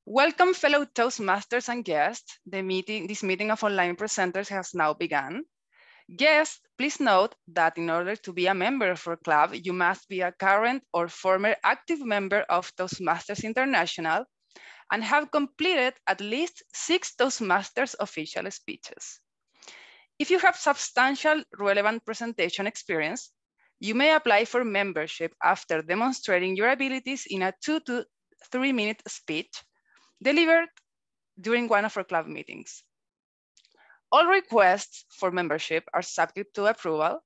Welcome, fellow Toastmasters and guests. This meeting of online presenters has now begun. Guests, please note that in order to be a member of our club, you must be a current or former active member of Toastmasters International and have completed at least 6 Toastmasters official speeches. If you have substantial relevant presentation experience, you may apply for membership after demonstrating your abilities in a 2 to 3 minute speech delivered during one of our club meetings. All requests for membership are subject to approval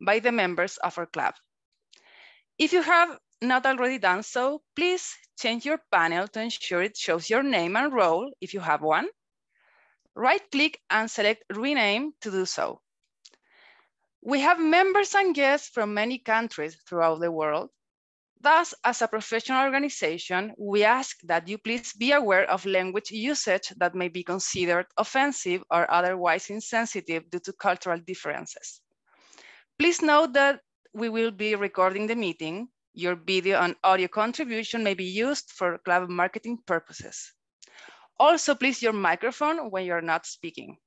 by the members of our club. If you have not already done so, please change your panel to ensure it shows your name and role if you have one. Right-click and select Rename to do so. We have members and guests from many countries throughout the world. Thus, as a professional organization, we ask that you please be aware of language usage that may be considered offensive or otherwise insensitive due to cultural differences. Please note that we will be recording the meeting. Your video and audio contribution may be used for club marketing purposes. Also, please your microphone when you're not speaking.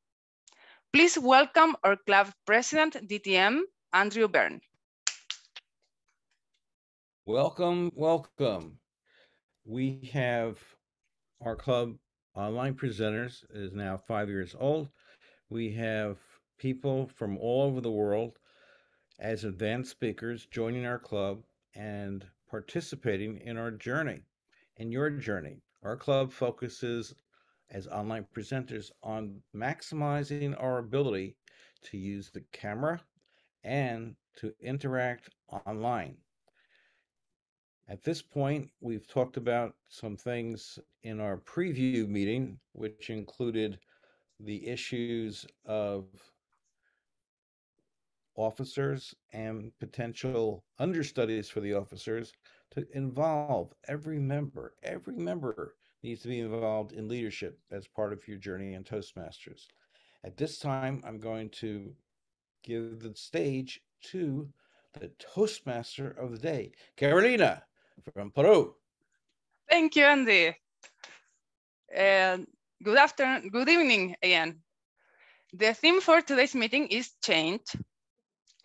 Please welcome our club president, Dtm Andrea Bern. Welcome, welcome. We have our club online presenters is now 5 years old. We have people from all over the world as advanced speakers joining our club and participating in our journey, in your journey. Our club focuses as online presenters on maximizing our ability to use the camera and to interact online. At this point, we've talked about some things in our preview meeting, which included the issues of officers and potential understudies for the officers to involve every member. Every member needs to be involved in leadership as part of your journey in Toastmasters. At this time, I'm going to give the stage to the Toastmaster of the day, Carolina from Peru. Thank you, Andy. Good afternoon, good evening again. The theme for today's meeting is change.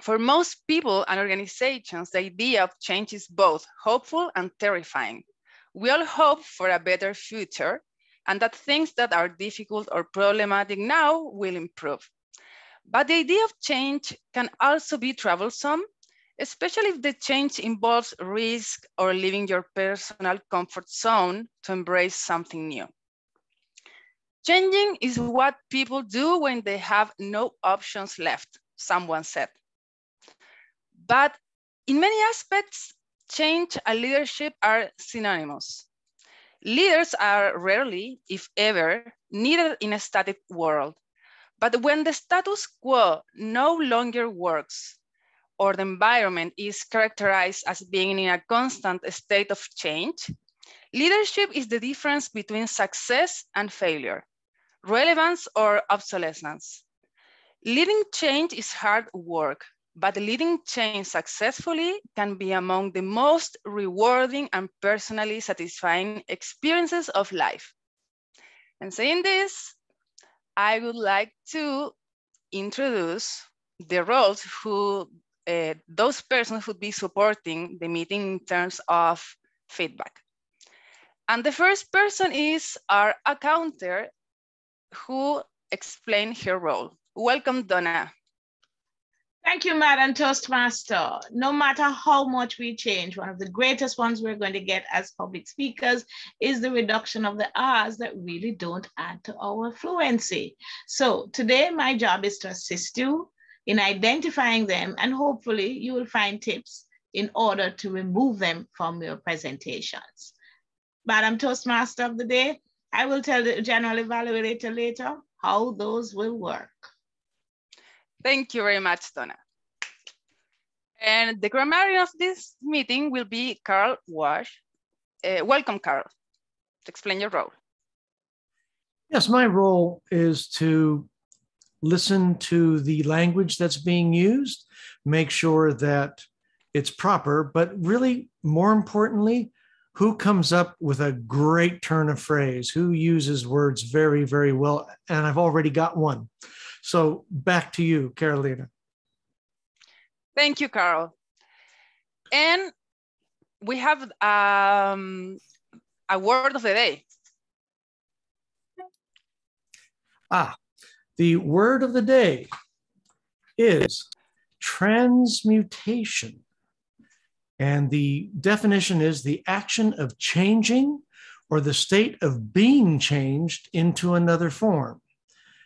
For most people and organizations, the idea of change is both hopeful and terrifying. We all hope for a better future and that things that are difficult or problematic now will improve. But the idea of change can also be troublesome, especially if the change involves risk or leaving your personal comfort zone to embrace something new. Changing is what people do when they have no options left, someone said. But in many aspects, change and leadership are synonymous. Leaders are rarely, if ever, needed in a static world. But when the status quo no longer works, or the environment is characterized as being in a constant state of change, leadership is the difference between success and failure, relevance or obsolescence. Leading change is hard work, but leading change successfully can be among the most rewarding and personally satisfying experiences of life. And saying this, I would like to introduce the roles those persons who would be supporting the meeting in terms of feedback. And the first person is our accountant who explained her role. Welcome, Donna. Thank you, Madam Toastmaster. No matter how much we change, one of the greatest ones we're going to get as public speakers is the reduction of the R's that really don't add to our fluency. So today, my job is to assist you in identifying them, and hopefully you will find tips in order to remove them from your presentations. Madam Toastmaster of the day, I will tell the general evaluator later how those will work. Thank you very much, Donna. And the grammarian of this meeting will be Carl Walsh. Welcome, Carl. Explain your role. Yes, my role is to listen to the language that's being used, make sure that it's proper, but really more importantly, Who comes up with a great turn of phrase? Who uses words very, very well? And I've already got one. So back to you, Carolina. Thank you, Carl. And we have a word of the day. The word of the day is transmutation. And the definition is the action of changing or the state of being changed into another form.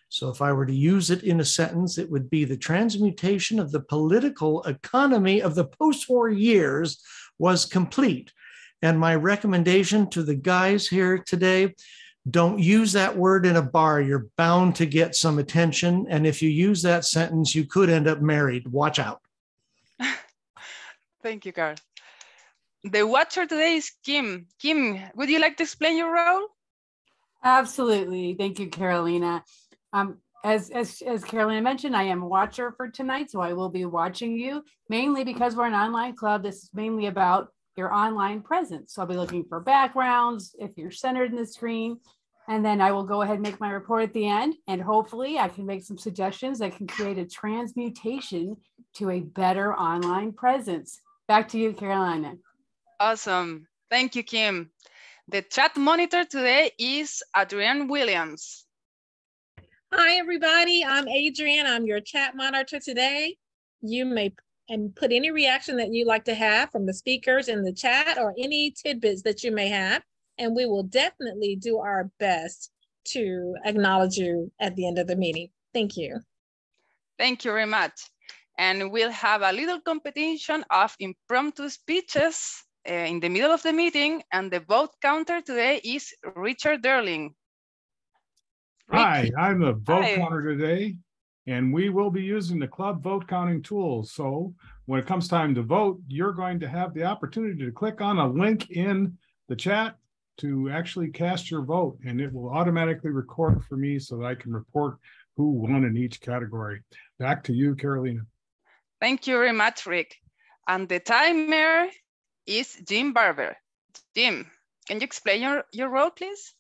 So if I were to use it in a sentence, it would be the transmutation of the political economy of the post-war years was complete. And my recommendation to the guys here today, don't use that word in a bar. You're bound to get some attention. And if you use that sentence, you could end up married. Watch out. Thank you, Carl. The watcher today is Kim. Kim, would you like to explain your role? Absolutely. Thank you, Carolina. As Carolina mentioned, I am a watcher for tonight, so I will be watching you, mainly because we're an online club. This is mainly about your online presence. So I'll be looking for backgrounds, if you're centered in the screen, and then I will go ahead and make my report at the end, and hopefully I can make some suggestions that can create a transmutation to a better online presence. Back to you, Carolina. Awesome. Thank you, Kim. The chat monitor today is Adrienne Williams. Hi, everybody. I'm Adrienne. I'm your chat monitor today. You may put any reaction that you'd like to have from the speakers in the chat or any tidbits that you may have. And we will definitely do our best to acknowledge you at the end of the meeting. Thank you. Thank you very much. And we'll have a little competition of impromptu speeches in the middle of the meeting. And the vote counter today is Richard Derling. Hi, I'm the vote counter today, and we will be using the club vote counting tools. So when it comes time to vote, you're going to have the opportunity to click on a link in the chat to actually cast your vote, and it will automatically record for me so that I can report who won in each category. Back to you, Carolina. Thank you very much, Rick. And the timer is Jim Barber. Jim, can you explain your role, please?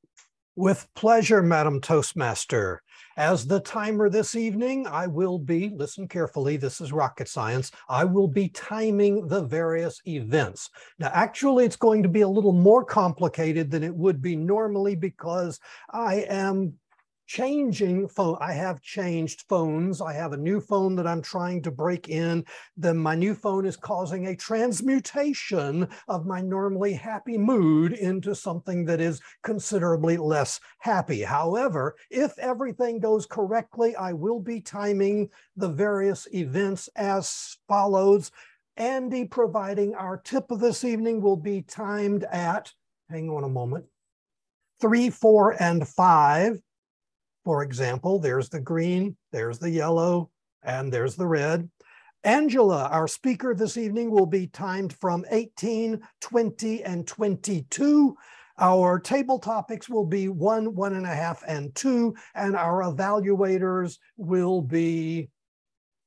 With pleasure, Madam Toastmaster. As the timer this evening, I will be, listen carefully, this is rocket science, I will be timing the various events. Now, actually, it's going to be a little more complicated than it would be normally because I am changing phone. I have changed phones. I have a new phone that I'm trying to break in. Then my new phone is causing a transmutation of my normally happy mood into something that is considerably less happy. However, if everything goes correctly, I will be timing the various events as follows. Andy, providing our tip of this evening, will be timed at, hang on a moment, 3, 4, and 5. For example, there's the green, there's the yellow, and there's the red. Angela, our speaker this evening, will be timed from 18, 20, and 22. Our table topics will be 1, 1.5, and 2, and our evaluators will be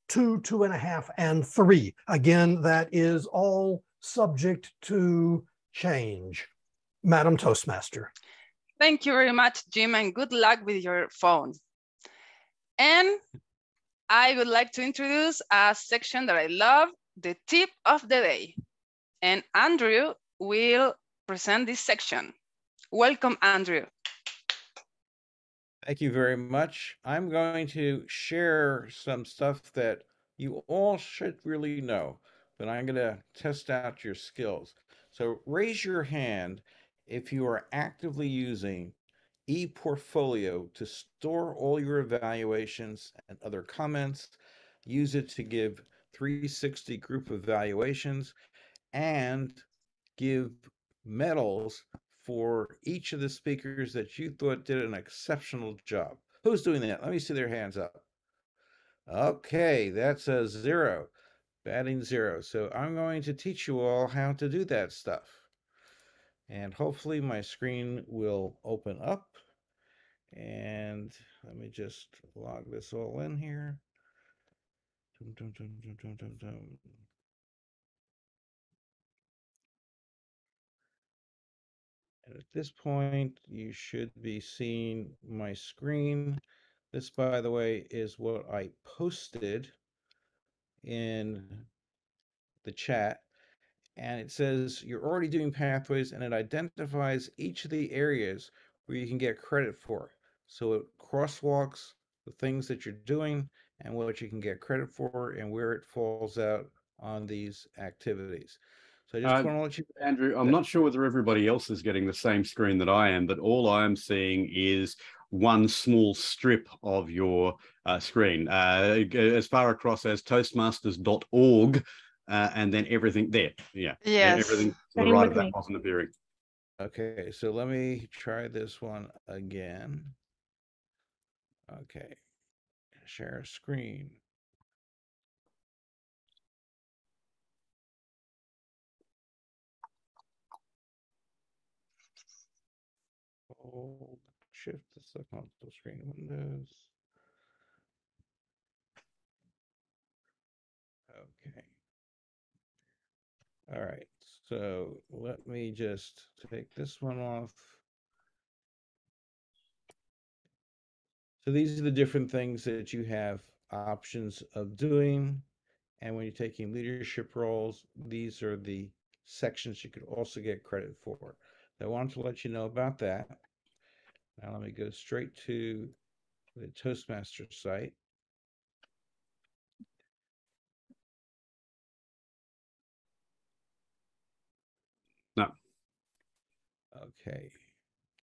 2, 2.5, and 3. Again, that is all subject to change. Madam Toastmaster. Thank you very much, Jim, and good luck with your phone. And I would like to introduce a section that I love, the tip of the day. And Andrew will present this section. Welcome, Andrew. Thank you very much. I'm going to share some stuff that you all should really know, but I'm going to test out your skills. So raise your hand if you are actively using ePortfolio to store all your evaluations and other comments, use it to give 360 group evaluations, and give medals for each of the speakers that you thought did an exceptional job. Who's doing that? Let me see their hands up. Okay, that's a 0, batting 0. So I'm going to teach you all how to do that stuff. And hopefully my screen will open up. And let me just log this all in here. And at this point, you should be seeing my screen. This, by the way, is what I posted in the chat. And it says you're already doing pathways, and it identifies each of the areas where you can get credit for. So it crosswalks the things that you're doing and what you can get credit for and where it falls out on these activities. So I just want to let you know. Andrew, I'm not sure whether everybody else is getting the same screen that I am, but all I'm seeing is one small strip of your screen, as far across as toastmasters.org, and then everything there. Yeah. Yes. Everything to the right of that wasn't appearing. Okay, so let me try this one again. Okay, share screen. Hold, shift to select multiple screen windows. Okay. All right, so let me just take this one off. So these are the different things that you have options of doing. And when you're taking leadership roles, these are the sections you could also get credit for. So I wanted to let you know about that. Now let me go straight to the Toastmasters site. No. Okay.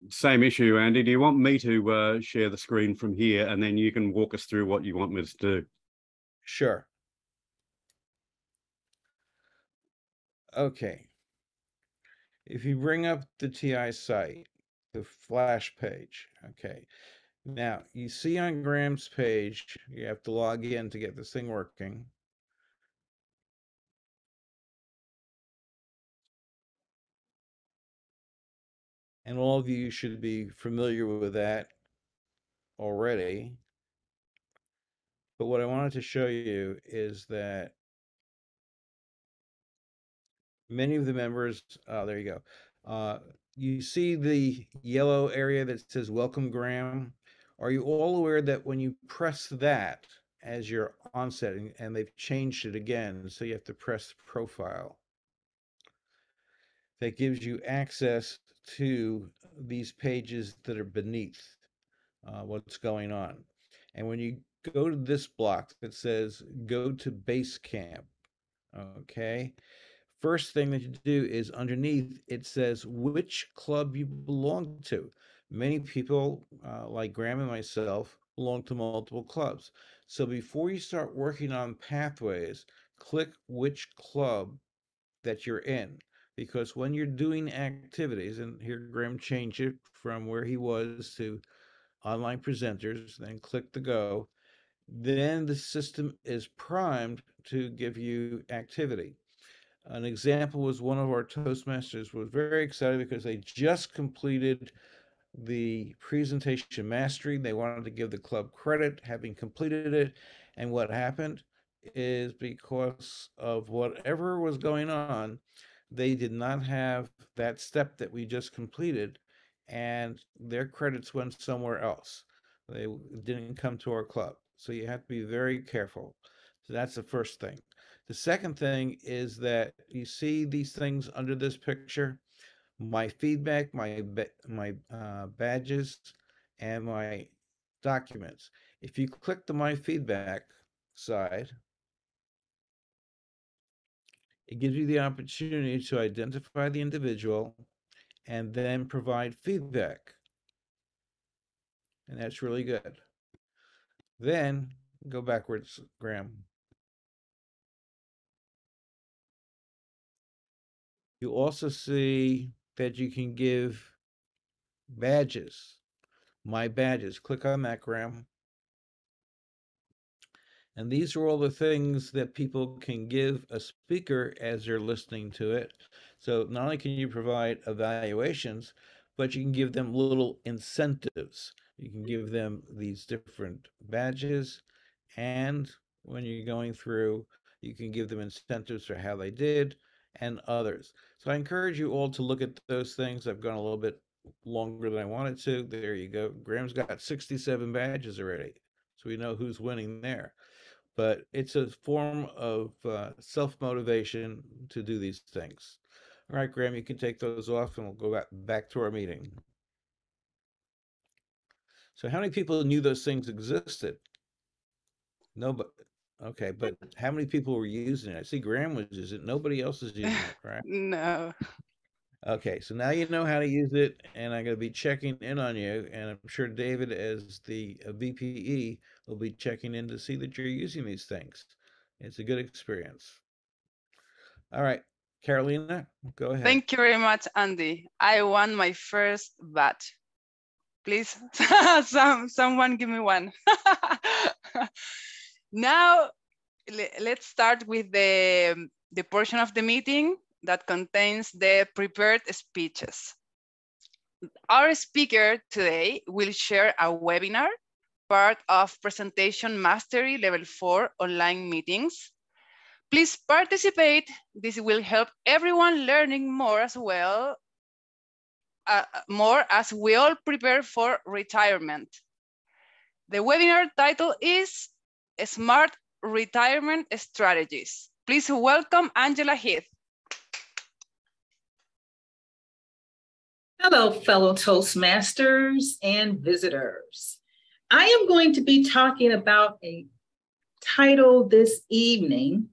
Same issue, Andy. Do you want me to share the screen from here, and then you can walk us through what you want me to do? Sure. Okay. If you bring up the TI site, the flash page, okay. Now, you see on Graham's page, you have to log in to get this thing working. And all of you should be familiar with that already. But what I wanted to show you is that many of the members, there you go. You see the yellow area that says Welcome Graham. Are you all aware that when you press that as your onset, and they've changed it again, so you have to press profile, that gives you access to these pages that are beneath what's going on. And when you go to this block that says go to base camp, okay, first thing that you do is underneath it says which club you belong to. Many people, like Graham and myself, belong to multiple clubs. So before you start working on pathways, click which club that you're in. Because when you're doing activities, and here Graham changed it from where he was to online presenters, then click the go, then the system is primed to give you activity. An example was one of our Toastmasters was very excited because they just completed the presentation mastery. They wanted to give the club credit having completed it. And what happened is because of whatever was going on, they did not have that step that we just completed, and their credits went somewhere else. They didn't come to our club. So you have to be very careful. So that's the first thing. The second thing is that you see these things under this picture, my feedback, my badges, and my documents. If you click the my feedback side, it gives you the opportunity to identify the individual and then provide feedback. And that's really good. Then go backwards, Graham. You also see that you can give badges. My badges. Click on that, Graham. And these are all the things that people can give a speaker as they're listening to it. So not only can you provide evaluations, but you can give them little incentives. You can give them these different badges. And when you're going through, you can give them incentives for how they did. and others. So I encourage you all to look at those things. I've gone a little bit longer than I wanted to. There you go. Graham's got 67 badges already, so we know who's winning there. But it's a form of self-motivation to do these things. All right, Graham, you can take those off and we'll go back to our meeting. So how many people knew those things existed? Nobody. Okay, but how many people were using it? I see Graham was using it. Nobody else is using it, right? No. Okay, so now you know how to use it, and I'm going to be checking in on you, and I'm sure David, as the VPE, will be checking in to see that you're using these things. It's a good experience. All right, Carolina, go ahead. Thank you very much, Andy. I won my first badge. Please, someone give me one. Now, let's start with the portion of the meeting that contains the prepared speeches. Our speaker today will share a webinar, part of Presentation Mastery Level 4 online meetings. Please participate. This will help everyone learning more as well, more as we all prepare for retirement. The webinar title is Smart Retirement Strategies. Please welcome Angela Heath. Hello, fellow Toastmasters and visitors. I am going to be talking about a title this evening,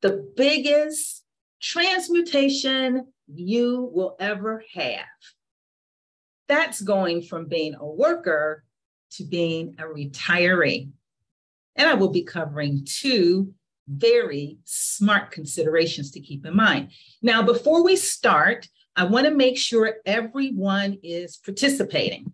The Biggest Transmutation You Will Ever Have. That's going from being a worker to being a retiree. And I will be covering two very smart considerations to keep in mind. Now, before we start, I want to make sure everyone is participating.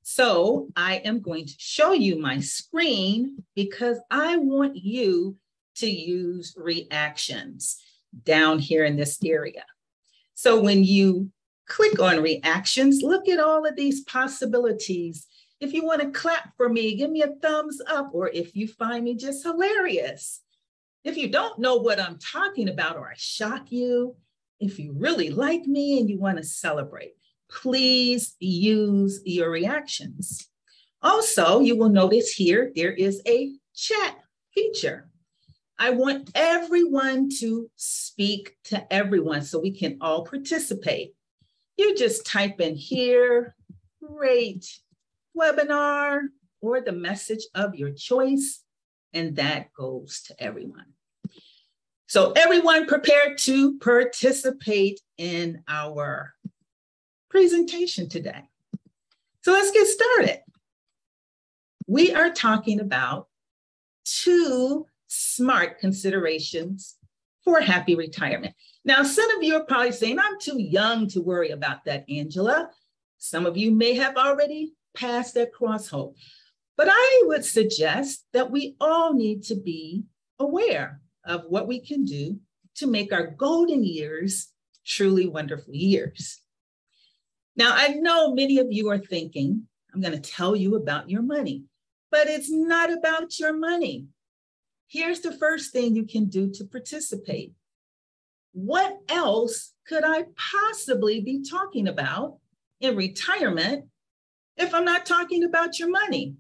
So I am going to show you my screen because I want you to use reactions down here in this area. So when you click on reactions, look at all of these possibilities. If you want to clap for me, give me a thumbs up, or if you find me just hilarious. If you don't know what I'm talking about or I shock you, if you really like me and you want to celebrate, please use your reactions. Also, you will notice here, there is a chat feature. I want everyone to speak to everyone so we can all participate. You just type in here, great webinar, or the message of your choice, and that goes to everyone. So everyone prepared to participate in our presentation today. So let's get started. We are talking about two smart considerations for happy retirement. Now, some of you are probably saying, I'm too young to worry about that, Angela. Some of you may have already passed that crossroad. But I would suggest that we all need to be aware of what we can do to make our golden years truly wonderful years. Now, I know many of you are thinking, I'm going to tell you about your money, but it's not about your money. Here's the first thing you can do to participate. What else could I possibly be talking about in retirement if I'm not talking about your money?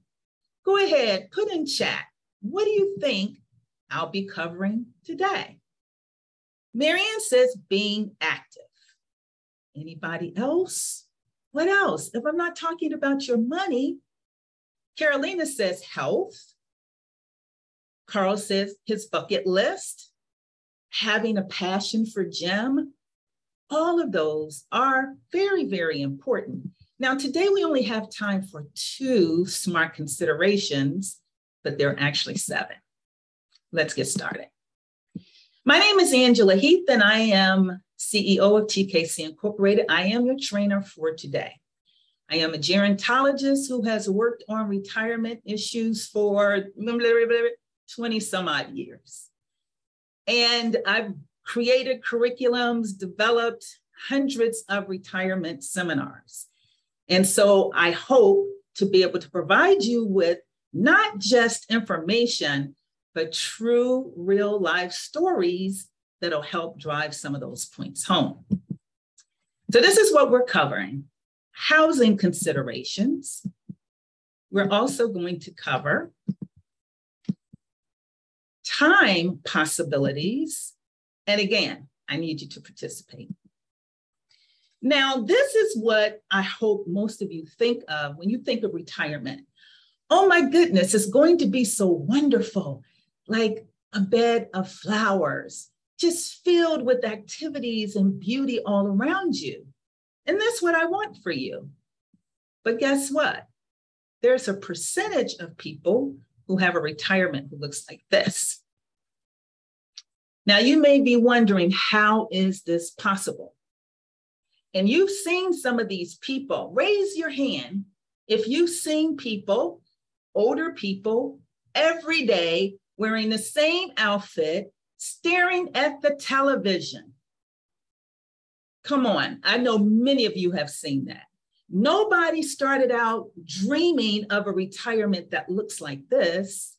Go ahead, put in chat. What do you think I'll be covering today? Marianne says being active. Anybody else? What else? If I'm not talking about your money, Carolina says health. Carl says his bucket list, having a passion for gym. All of those are very, very important. Now, today we only have time for 2 smart considerations, but there are actually 7. Let's get started. My name is Angela Heath, and I am CEO of TKC Incorporated. I am your trainer for today. I am a gerontologist who has worked on retirement issues for 20 some odd years. And I've created curriculums, developed hundreds of retirement seminars. And so I hope to be able to provide you with not just information, but true real life stories that'll help drive some of those points home. So this is what we're covering. Housing considerations. We're also going to cover time possibilities. And again, I need you to participate. Now, this is what I hope most of you think of when you think of retirement. Oh my goodness, it's going to be so wonderful, like a bed of flowers, just filled with activities and beauty all around you. And that's what I want for you. But guess what? There's a percentage of people who have a retirement who looks like this. Now, you may be wondering, how is this possible? And you've seen some of these people. Raise your hand if you've seen people, older people, every day wearing the same outfit, staring at the television. Come on, I know many of you have seen that. Nobody started out dreaming of a retirement that looks like this,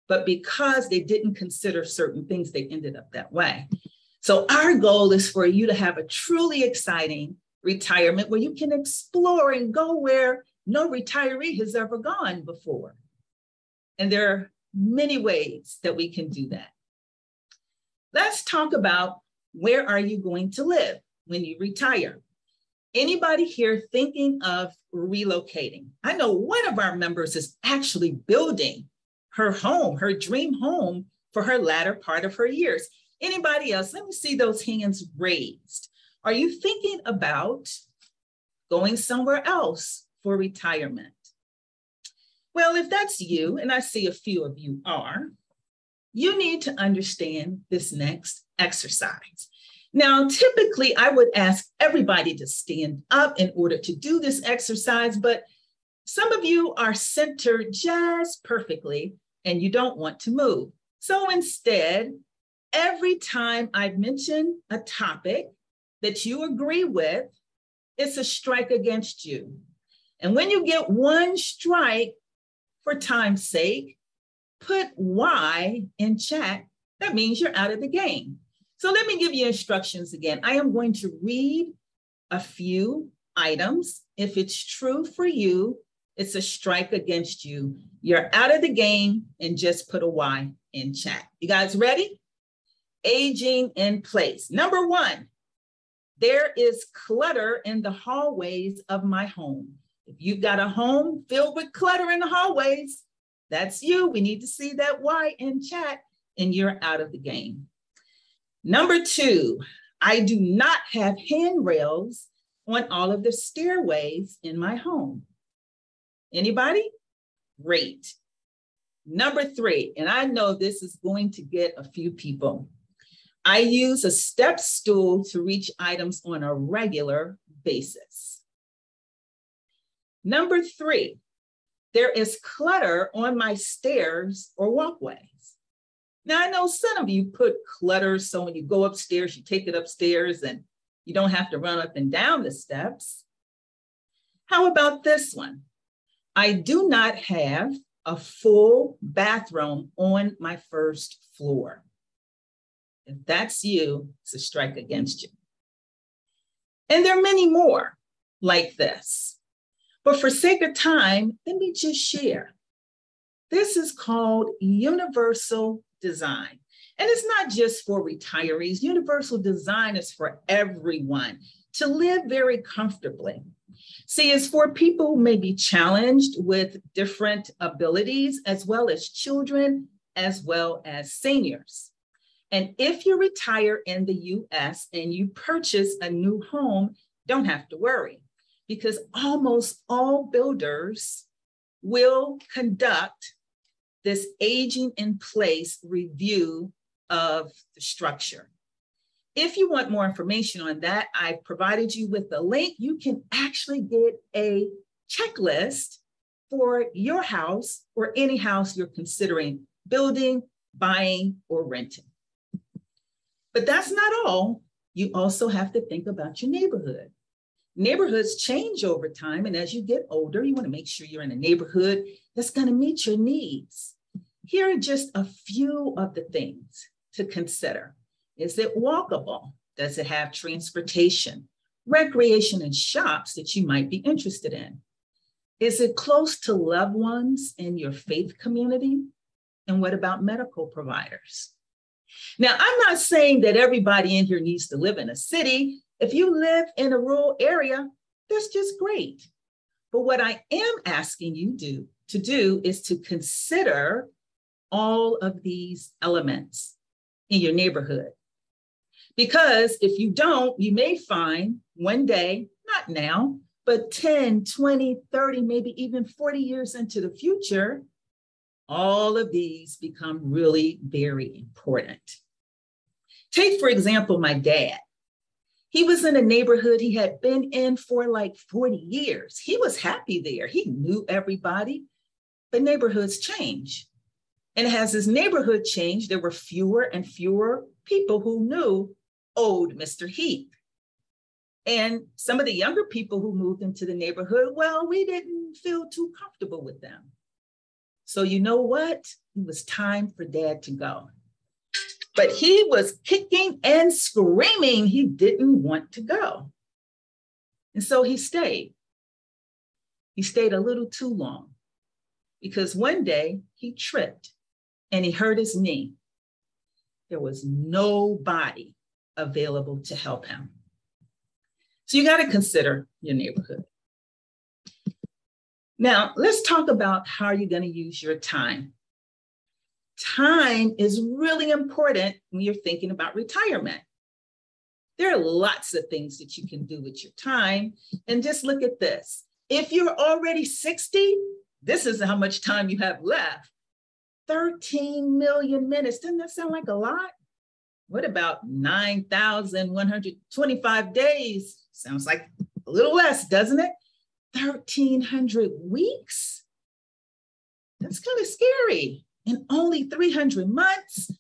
but because they didn't consider certain things, they ended up that way. So our goal is for you to have a truly exciting retirement where you can explore and go where no retiree has ever gone before. And there are many ways that we can do that. Let's talk about, where are you going to live when you retire? Anybody here thinking of relocating? I know one of our members is actually building her home, her dream home, for her latter part of her years. Anybody else? Let me see those hands raised. Are you thinking about going somewhere else for retirement? Well, if that's you, and I see a few of you are, you need to understand this next exercise. Now, typically, I would ask everybody to stand up in order to do this exercise, but some of you are centered just perfectly and you don't want to move. So instead, every time I mention a topic that you agree with, it's a strike against you. And when you get one strike, for time's sake, put Y in chat. That means you're out of the game. So let me give you instructions again. I am going to read a few items. If it's true for you, it's a strike against you. You're out of the game, and just put a Y in chat. You guys ready? Aging in place. Number one, there is clutter in the hallways of my home. If you've got a home filled with clutter in the hallways, that's you. We need to see that Y in chat, and you're out of the game. Number two, I do not have handrails on all of the stairways in my home. Anybody? Great. Number three, and I know this is going to get a few people. I use a step stool to reach items on a regular basis. Number three, there is clutter on my stairs or walkways. Now, I know some of you put clutter, so when you go upstairs, you take it upstairs and you don't have to run up and down the steps. How about this one? I do not have a full bathroom on my first floor. If that's you, it's a strike against you. And there are many more like this. But for sake of time, let me just share. This is called universal design. And it's not just for retirees. Universal design is for everyone to live very comfortably. See, it's for people who may be challenged with different abilities, as well as children, as well as seniors. And if you retire in the US and you purchase a new home, don't have to worry, because almost all builders will conduct this aging in place review of the structure. If you want more information on that, I provided you with the link. You can actually get a checklist for your house or any house you're considering building, buying, or renting. But that's not all. You also have to think about your neighborhood. Neighborhoods change over time, and as you get older, you want to make sure you're in a neighborhood that's going to meet your needs. Here are just a few of the things to consider. Is it walkable? Does it have transportation, recreation, and shops that you might be interested in? Is it close to loved ones in your faith community? And what about medical providers? Now, I'm not saying that everybody in here needs to live in a city. If you live in a rural area, that's just great. But what I am asking you to do is to consider all of these elements in your neighborhood. Because if you don't, you may find one day, not now, but 10, 20, 30, maybe even 40 years into the future, all of these become really very important. Take, for example, my dad. He was in a neighborhood he had been in for like 40 years. He was happy there. He knew everybody, but neighborhoods change. And as his neighborhood changed, there were fewer and fewer people who knew old Mr. Heath. And some of the younger people who moved into the neighborhood, well, we didn't feel too comfortable with them. So you know what? It was time for Dad to go. But he was kicking and screaming. He didn't want to go. And so he stayed. He stayed a little too long because one day he tripped and he hurt his knee. There was nobody available to help him. So you got to consider your neighborhood. Now, let's talk about how you're going to use your time. Time is really important when you're thinking about retirement. There are lots of things that you can do with your time. And just look at this. If you're already 60, this is how much time you have left. 13 million minutes. Doesn't that sound like a lot? What about 9,125 days? Sounds like a little less, doesn't it? 1,300 weeks? That's kind of scary. And only 300 months?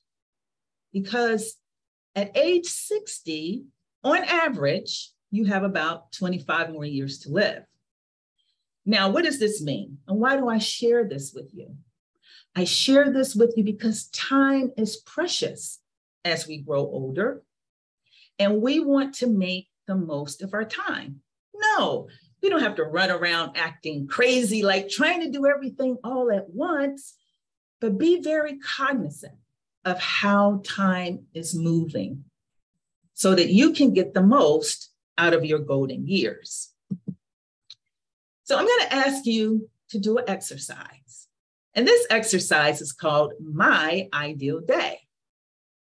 Because at age 60, on average, you have about 25 more years to live. Now, what does this mean? And why do I share this with you? I share this with you because time is precious as we grow older, and we want to make the most of our time. No, we don't have to run around acting crazy, like trying to do everything all at once, but be very cognizant of how time is moving so that you can get the most out of your golden years. So I'm going to ask you to do an exercise. And this exercise is called My Ideal Day.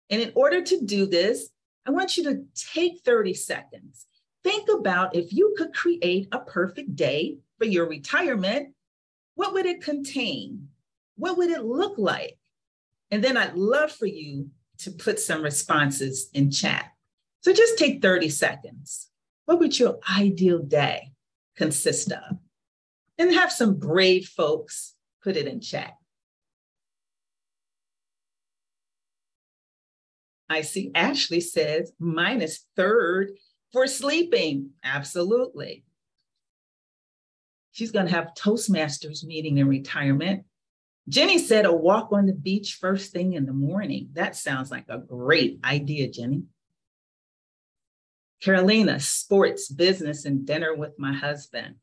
And in order to do this, I want you to take 30 seconds. Think about if you could create a perfect day for your retirement, what would it contain? What would it look like? And then I'd love for you to put some responses in chat. So just take 30 seconds. What would your ideal day consist of? And have some brave folks put it in chat. I see Ashley says mine is third for sleeping. Absolutely. She's going to have Toastmasters meeting in retirement. Jenny said a walk on the beach first thing in the morning. That sounds like a great idea, Jenny. Carolina, sports, business, and dinner with my husband.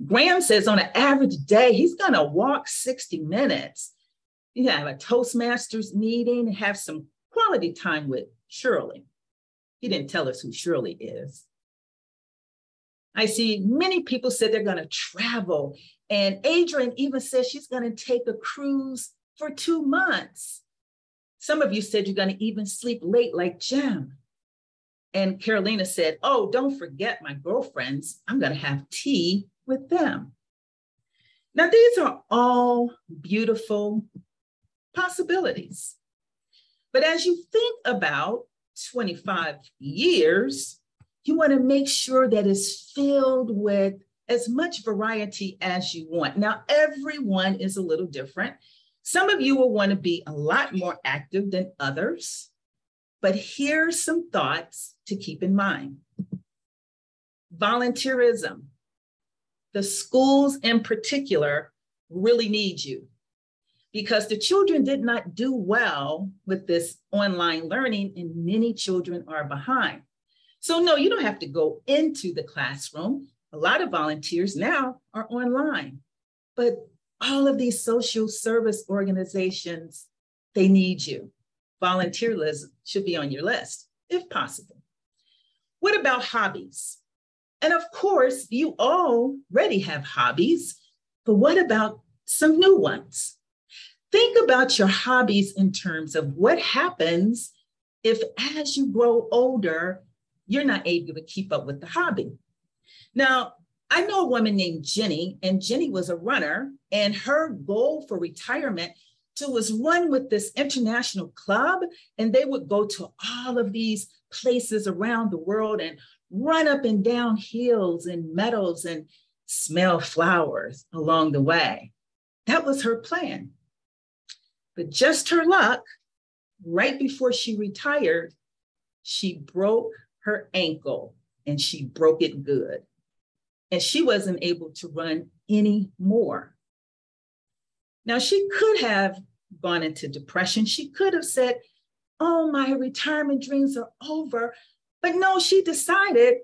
Graham says on an average day, he's going to walk 60 minutes. You have a Toastmasters meeting, have some quality time with Shirley. He didn't tell us who Shirley is. I see many people said they're going to travel. And Adrienne even says she's going to take a cruise for 2 months. Some of you said you're going to even sleep late like Jim. And Carolina said, oh, don't forget my girlfriends. I'm going to have tea with them. Now, these are all beautiful possibilities. But as you think about 25 years, you want to make sure that it's filled with as much variety as you want. Now, everyone is a little different. Some of you will want to be a lot more active than others, but here's some thoughts to keep in mind. Volunteerism. The schools in particular really need you. because the children did not do well with this online learning, and many children are behind. So no, you don't have to go into the classroom. A lot of volunteers now are online, but all of these social service organizations, they need you. Volunteer list should be on your list, if possible. What about hobbies? And of course, you already have hobbies, but what about some new ones? Think about your hobbies in terms of what happens if, as you grow older, you're not able to keep up with the hobby. Now, I know a woman named Jenny, and Jenny was a runner, and her goal for retirement was run with this international club, and they would go to all of these places around the world and run up and down hills and meadows and smell flowers along the way. That was her plan. But just her luck, right before she retired, she broke her ankle, and she broke it good. And she wasn't able to run anymore. Now, she could have gone into depression. She could have said, oh, my retirement dreams are over. But no, she decided,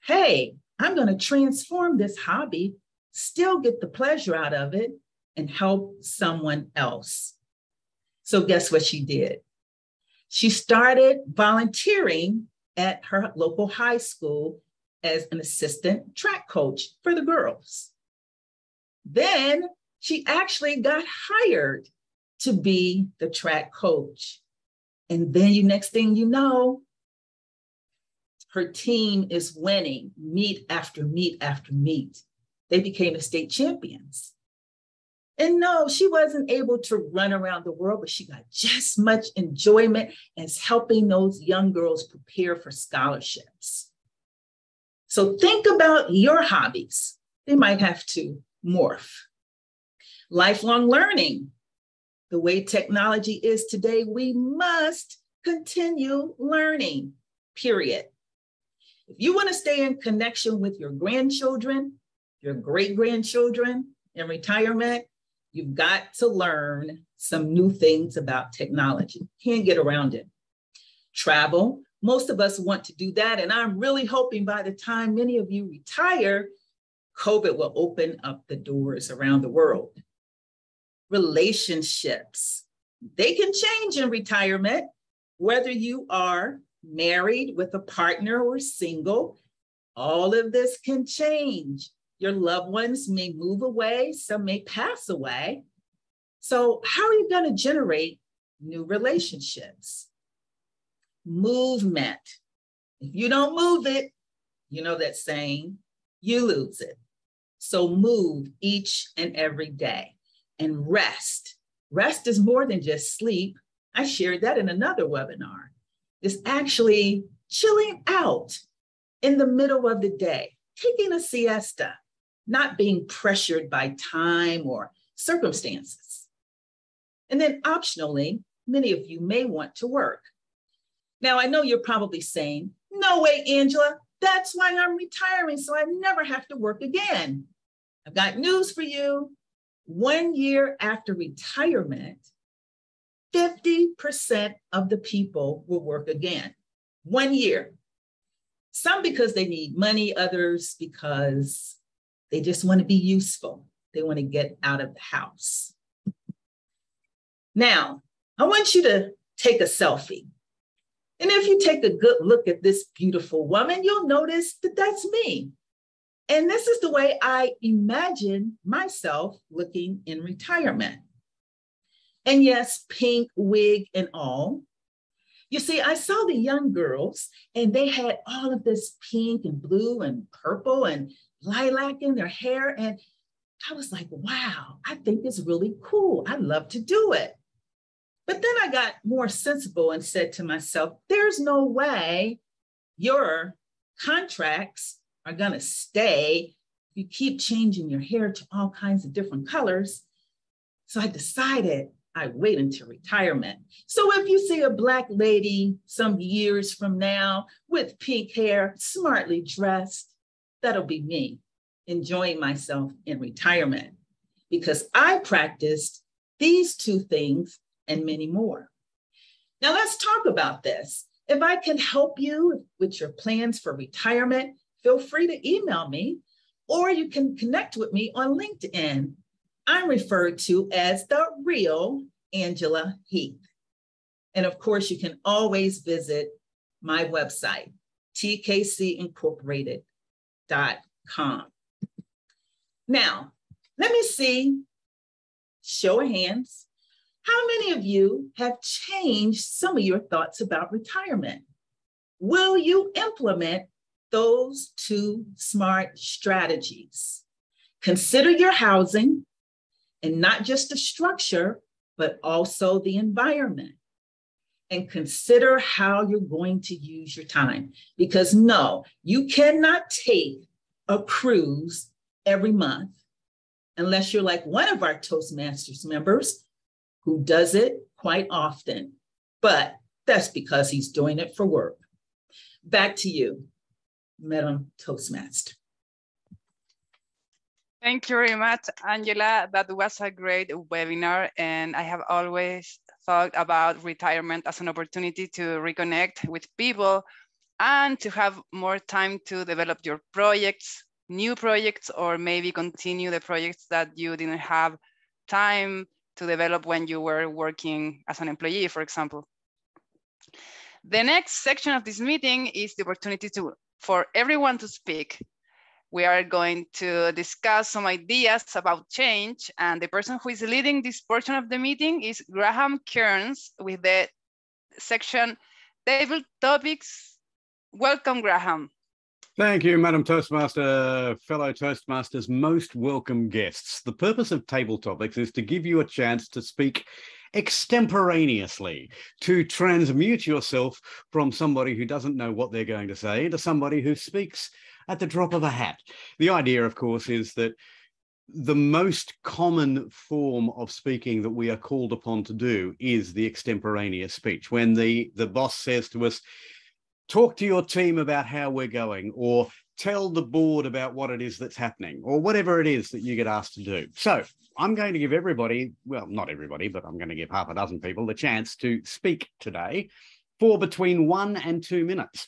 hey, I'm going to transform this hobby, still get the pleasure out of it, and help someone else. So guess what she did? She started volunteering at her local high school as an assistant track coach for the girls. Then she actually got hired to be the track coach. And then next thing you know, her team is winning meet after meet after meet. They became the state champions. And no, she wasn't able to run around the world, but she got just much enjoyment as helping those young girls prepare for scholarships. So think about your hobbies. They might have to morph. Lifelong learning. The way technology is today, we must continue learning, period. If you want to stay in connection with your grandchildren, your great-grandchildren in retirement, you've got to learn some new things about technology. Can't get around it. Travel. Most of us want to do that. And I'm really hoping by the time many of you retire, COVID will open up the doors around the world. Relationships. They can change in retirement, whether you are married with a partner or single. All of this can change. Your loved ones may move away, some may pass away. So how are you going to generate new relationships? Movement. If you don't move it, you know that saying, you lose it. So move each and every day. And rest. Rest is more than just sleep. I shared that in another webinar. It's actually chilling out in the middle of the day, taking a siesta, not being pressured by time or circumstances. And then optionally, many of you may want to work. Now, I know you're probably saying, no way, Angela, that's why I'm retiring, so I never have to work again. I've got news for you. 1 year after retirement, 50% of the people will work again. 1 year. Some because they need money, others because they just want to be useful. They want to get out of the house. Now, I want you to take a selfie. And if you take a good look at this beautiful woman, you'll notice that that's me. And this is the way I imagine myself looking in retirement. And yes, pink wig and all. You see, I saw the young girls and they had all of this pink and blue and purple and lilac in their hair. And I was like, wow, I think it's really cool. I love to do it. But then I got more sensible and said to myself, there's no way your contracts are going to stay if you keep changing your hair to all kinds of different colors. So I decided I'd wait until retirement. So if you see a Black lady some years from now with pink hair, smartly dressed, that'll be me enjoying myself in retirement because I practiced these two things and many more. Now let's talk about this. If I can help you with your plans for retirement, feel free to email me, or you can connect with me on LinkedIn. I'm referred to as the real Angela Heath. And of course, you can always visit my website, tkcincorporated.com. Now, let me see, show of hands, how many of you have changed some of your thoughts about retirement? Will you implement those two smart strategies? Consider your housing, and not just the structure, but also the environment. And consider how you're going to use your time. Because no, you cannot take a cruise every month unless you're like one of our Toastmasters members who does it quite often. But that's because he's doing it for work. Back to you, Madam Toastmaster. Thank you very much, Angela. That was a great webinar, and I have always thought about retirement as an opportunity to reconnect with people and to have more time to develop your projects, new projects, or maybe continue the projects that you didn't have time to develop when you were working as an employee, for example. The next section of this meeting is the opportunity for everyone to speak. We are going to discuss some ideas about change, and the person who is leading this portion of the meeting is Graham Kearns with the section Table Topics. Welcome, Graham. Thank you, Madam Toastmaster, fellow Toastmasters, most welcome guests. The purpose of Table Topics is to give you a chance to speak extemporaneously, to transmute yourself from somebody who doesn't know what they're going to say into somebody who speaks at the drop of a hat. The idea, of course, is that the most common form of speaking that we are called upon to do is the extemporaneous speech. When the boss says to us, talk to your team about how we're going, or tell the board about what it is that's happening, or whatever it is that you get asked to do. So I'm going to give everybody, well, not everybody, but I'm going to give half a dozen people the chance to speak today for between 1 and 2 minutes.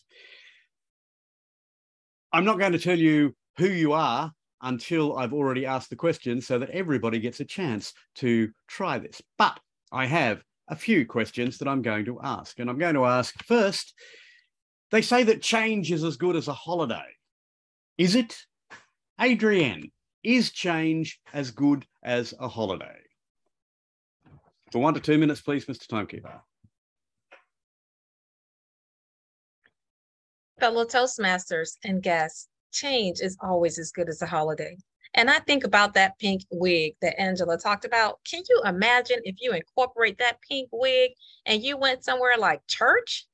I'm not going to tell you who you are until I've already asked the question so that everybody gets a chance to try this. But I have a few questions that I'm going to ask. And I'm going to ask first, they say that change is as good as a holiday. Is it? Adrienne, is change as good as a holiday? For 1 to 2 minutes, please, Mr. Timekeeper. Fellow Toastmasters and guests, change is always as good as a holiday. And I think about that pink wig that Angela talked about. Can you imagine if you incorporate that pink wig and you went somewhere like church?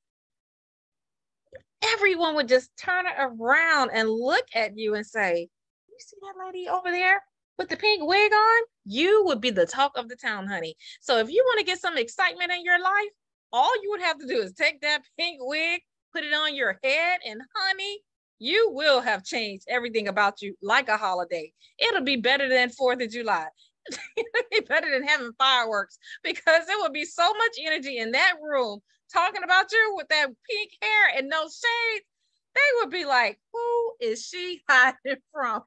Everyone would just turn around and look at you and say, you see that lady over there with the pink wig on? You would be the talk of the town, honey. So if you want to get some excitement in your life, all you would have to do is take that pink wig, put it on your head, and honey, you will have changed everything about you like a holiday. It'll be better than 4th of July. It'll be better than having fireworks, because there will be so much energy in that room talking about you with that pink hair and no shades. They would be like, who is she hiding from?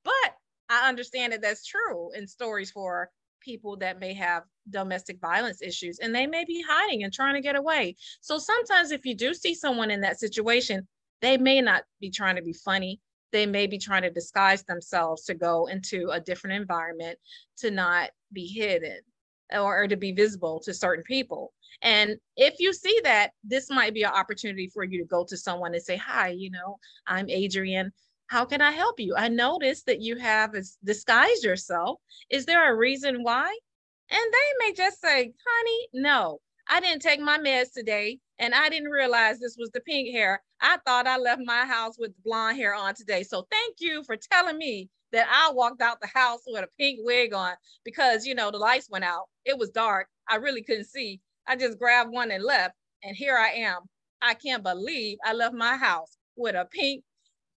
But I understand that that's true in stories for people that may have domestic violence issues, and they may be hiding and trying to get away. So sometimes if you do see someone in that situation, they may not be trying to be funny. They may be trying to disguise themselves to go into a different environment, to not be hidden or to be visible to certain people. And if you see that, this might be an opportunity for you to go to someone and say, hi, you know, I'm Adrienne. How can I help you? I noticed that you have disguised yourself. Is there a reason why? And they may just say, honey, no, I didn't take my meds today, and I didn't realize this was the pink hair. I thought I left my house with blonde hair on today. So thank you for telling me that I walked out the house with a pink wig on, because, you know, the lights went out. It was dark. I really couldn't see. I just grabbed one and left, and here I am. I can't believe I left my house with a pink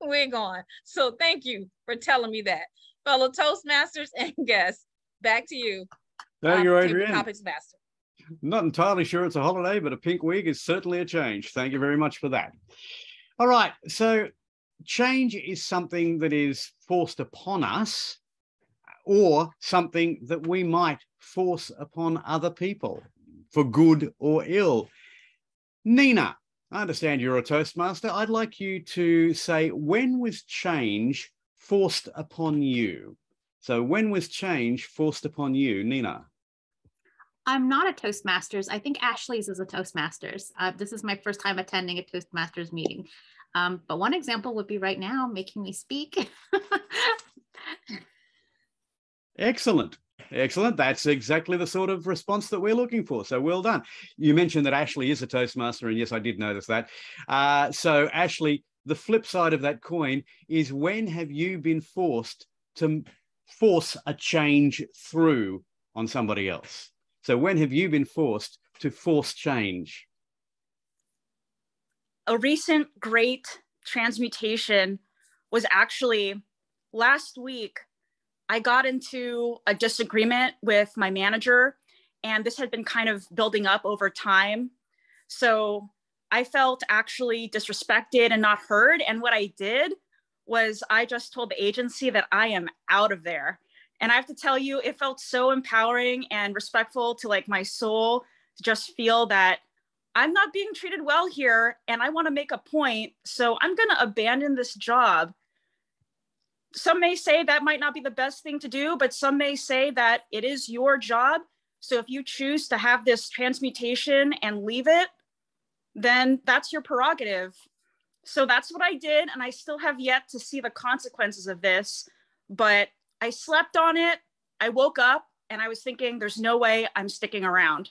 wig on. So thank you for telling me that. Fellow Toastmasters and guests, back to you. Thank you, Adrienne. Toastmaster. Not entirely sure it's a holiday, but a pink wig is certainly a change. Thank you very much for that. All right, so change is something that is forced upon us or something that we might force upon other people for good or ill. Nina, I understand you're a Toastmaster. I'd like you to say, when was change forced upon you? So when was change forced upon you, Nina? I'm not a Toastmasters. I think Ashley's is a Toastmasters. This is my first time attending a Toastmasters meeting. But one example would be right now, making me speak. Excellent. Excellent. That's exactly the sort of response that we're looking for. So well done. You mentioned that Ashley is a Toastmaster, and yes, I did notice that. So Ashley, the flip side of that coin is, when have you been forced to force a change through on somebody else? So when have you been forced to force change? A recent great transmutation was actually last week. I got into a disagreement with my manager, and this had been kind of building up over time. So I felt actually disrespected and not heard. And what I did was I just told the agency that I am out of there. And I have to tell you, it felt so empowering and respectful to like my soul to just feel that I'm not being treated well here and I want to make a point. So I'm going to abandon this job. Some may say that might not be the best thing to do, but some may say that it is your job. So if you choose to have this transmutation and leave it, then that's your prerogative. So that's what I did. And I still have yet to see the consequences of this, but I slept on it. I woke up and I was thinking, there's no way I'm sticking around.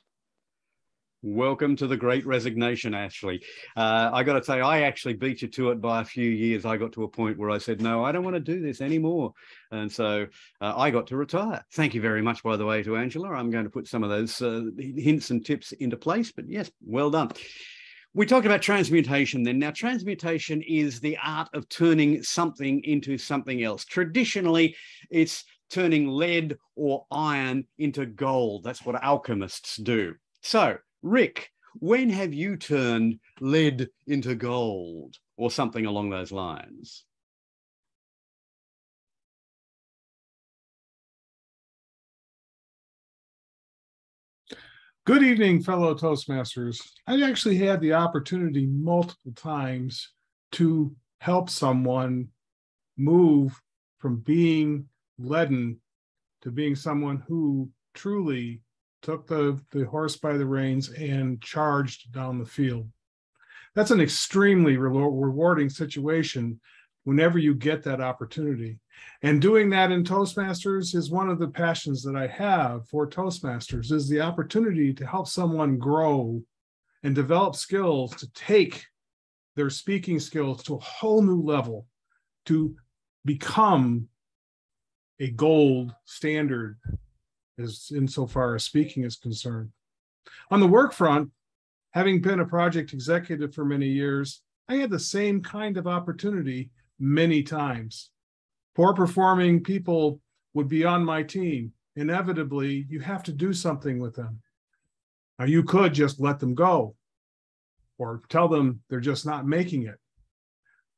Welcome to the Great Resignation, Ashley. I got to say, I actually beat you to it by a few years. I got to a point where I said, no, I don't want to do this anymore. And so I got to retire. Thank you very much, by the way, to Angela. I'm going to put some of those hints and tips into place. But yes, well done. We talked about transmutation then. Now, transmutation is the art of turning something into something else. Traditionally, it's turning lead or iron into gold. That's what alchemists do. So, Rick, when have you turned lead into gold or something along those lines? Good evening, fellow Toastmasters. I actually had the opportunity multiple times to help someone move from being leaden to being someone who truly took the horse by the reins and charged down the field. That's an extremely rewarding situation whenever you get that opportunity. And doing that in Toastmasters is one of the passions that I have for Toastmasters, is the opportunity to help someone grow and develop skills to take their speaking skills to a whole new level, to become a gold standard as insofar as speaking is concerned. On the work front, having been a project executive for many years, I had the same kind of opportunity many times. Poor performing people would be on my team. Inevitably, you have to do something with them. Now, you could just let them go or tell them they're just not making it.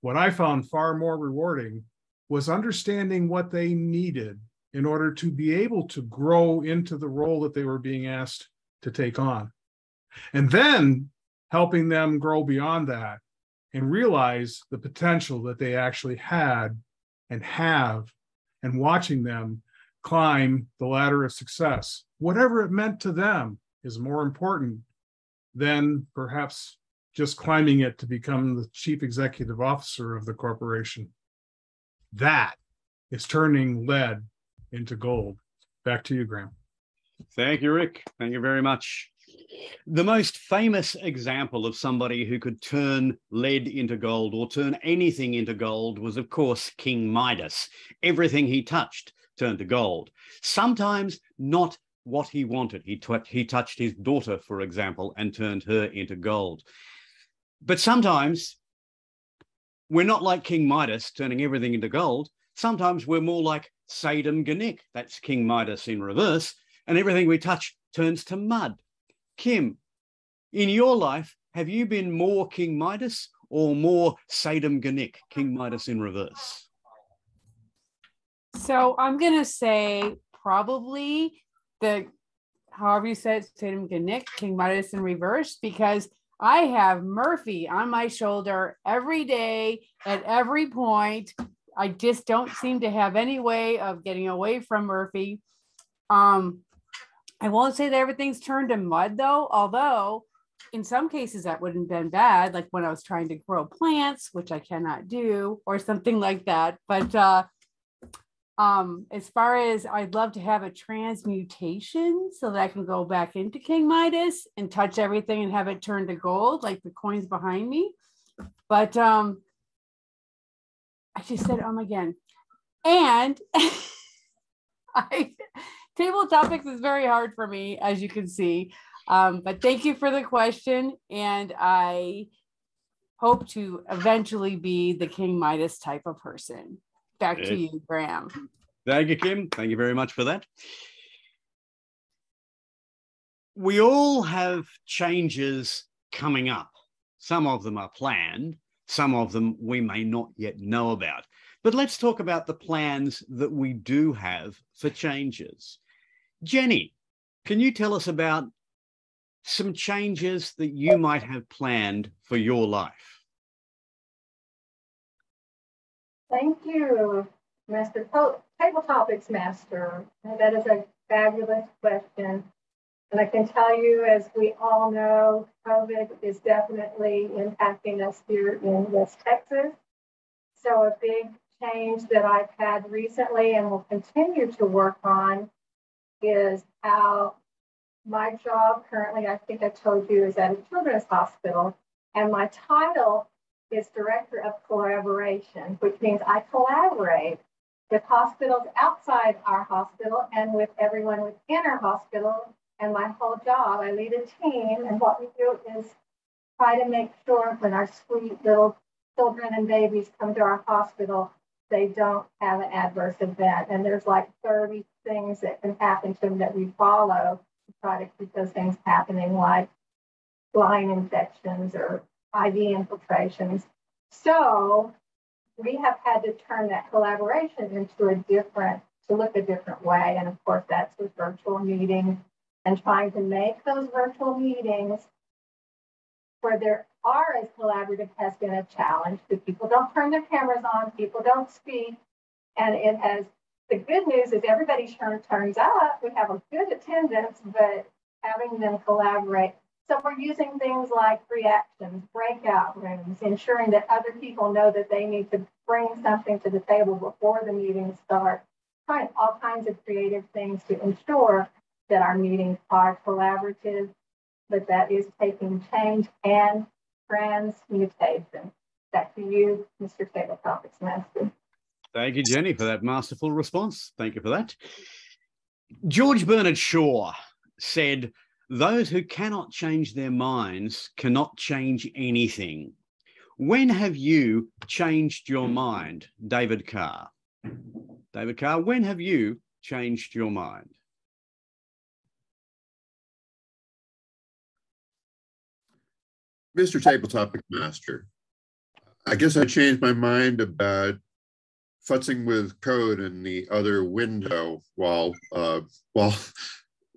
What I found far more rewarding was understanding what they needed in order to be able to grow into the role that they were being asked to take on. And then helping them grow beyond that and realize the potential that they actually had and have, and watching them climb the ladder of success. Whatever it meant to them is more important than perhaps just climbing it to become the chief executive officer of the corporation. That is turning lead into gold. Back to you, Graham. Thank you, Rick. Thank you very much. The most famous example of somebody who could turn lead into gold or turn anything into gold was, of course, King Midas. Everything he touched turned to gold. Sometimes not what he wanted. He touched his daughter, for example, and turned her into gold. But sometimes we're not like King Midas, turning everything into gold. Sometimes we're more like Sadam Ganik. That's King Midas in reverse, and everything we touch turns to mud. Kim, in your life, have you been more King Midas or more Sadam Ganik, King Midas in reverse? So I'm going to say probably however you said it, Sadam Ganik, King Midas in reverse, because I have Murphy on my shoulder every day at every point. I just don't seem to have any way of getting away from Murphy. I won't say that everything's turned to mud though, although in some cases that wouldn't have been bad, like when I was trying to grow plants, which I cannot do, or something like that. But as far as I'd love to have a transmutation so that I can go back into King Midas and touch everything and have it turn to gold, like the coins behind me. But I just said again. And table topics is very hard for me, as you can see. But thank you for the question. And I hope to eventually be the King Midas type of person. Back to you, Graham. Thank you, Kim. Thank you very much for that. We all have changes coming up. Some of them are planned. Some of them we may not yet know about. But let's talk about the plans that we do have for changes. Jenny, can you tell us about some changes that you might have planned for your life? Thank you, Table Topics Master. That is a fabulous question. And I can tell you, as we all know, COVID is definitely impacting us here in West Texas. So a big change that I've had recently and will continue to work on is how my job currently, I think I told you, is at a children's hospital. And my title is Director of Collaboration, which means I collaborate with hospitals outside our hospital and with everyone within our hospital. And my whole job, I lead a team, and what we do is try to make sure when our sweet little children and babies come to our hospital, they don't have an adverse event. And there's like 30 things that can happen to them that we follow to try to keep those things happening, like line infections or IV infiltrations. So we have had to turn that collaboration into to look a different way. And of course, that's with virtual meetings and trying to make those virtual meetings where there are as collaborative has been a challenge, because people don't turn their cameras on, people don't speak. And the good news is everybody turns up. We have a good attendance, but having them collaborate. So we're using things like reactions, breakout rooms, ensuring that other people know that they need to bring something to the table before the meetings start, trying all kinds of creative things to ensure that our meetings are collaborative, but that is taking change and transmutation. Back to you, Mr. Table Topics Master. Thank you, Jenny, for that masterful response. Thank you for that. George Bernard Shaw said, "Those who cannot change their minds cannot change anything." When have you changed your mind, David Carr? David Carr, when have you changed your mind? Mr. Table Topic Master, I guess I changed my mind about futzing with code in the other window while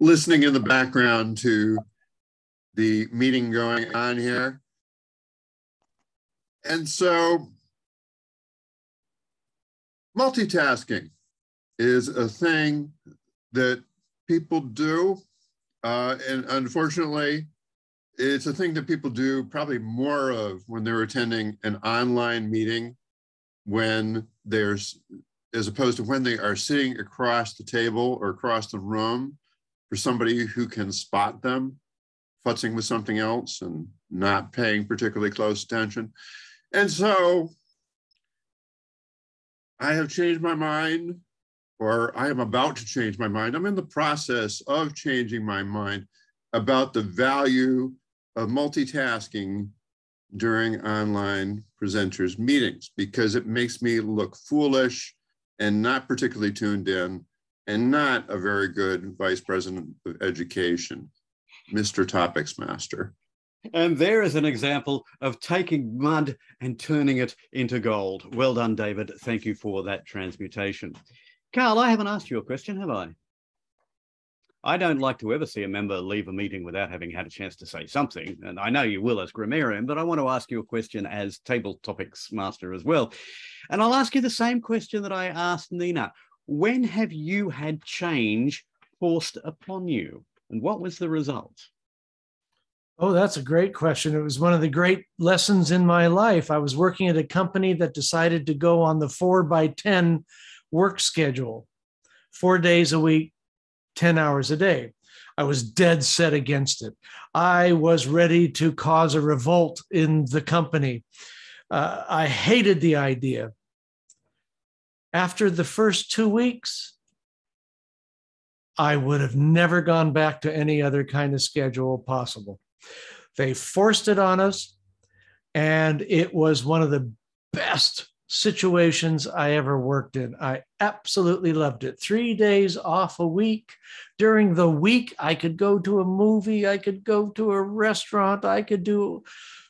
listening in the background to the meeting going on here. And so multitasking is a thing that people do. And unfortunately, it's a thing that people do probably more of when they're attending an online meeting, as opposed to when they are sitting across the table or across the room for somebody who can spot them futzing with something else and not paying particularly close attention. And so I have changed my mind, or I am about to change my mind. I'm in the process of changing my mind about the value of multitasking during online presenters meetings, because it makes me look foolish and not particularly tuned in and not a very good vice president of education, Mr. Topics Master. And there is an example of taking mud and turning it into gold. Well done, David. Thank you for that transmutation. Carl, I haven't asked you a question, have I? I don't like to ever see a member leave a meeting without having had a chance to say something. And I know you will as grammarian, but I want to ask you a question as table topics master as well. And I'll ask you the same question that I asked Nina. When have you had change forced upon you? And what was the result? Oh, that's a great question. It was one of the great lessons in my life. I was working at a company that decided to go on the 4x10 work schedule, 4 days a week, 10 hours a day. I was dead set against it. I was ready to cause a revolt in the company. I hated the idea. After the first 2 weeks, I would have never gone back to any other kind of schedule possible. They forced it on us, and it was one of the best situations I ever worked in. I absolutely loved it. 3 days off a week. During the week, I could go to a movie, I could go to a restaurant, I could do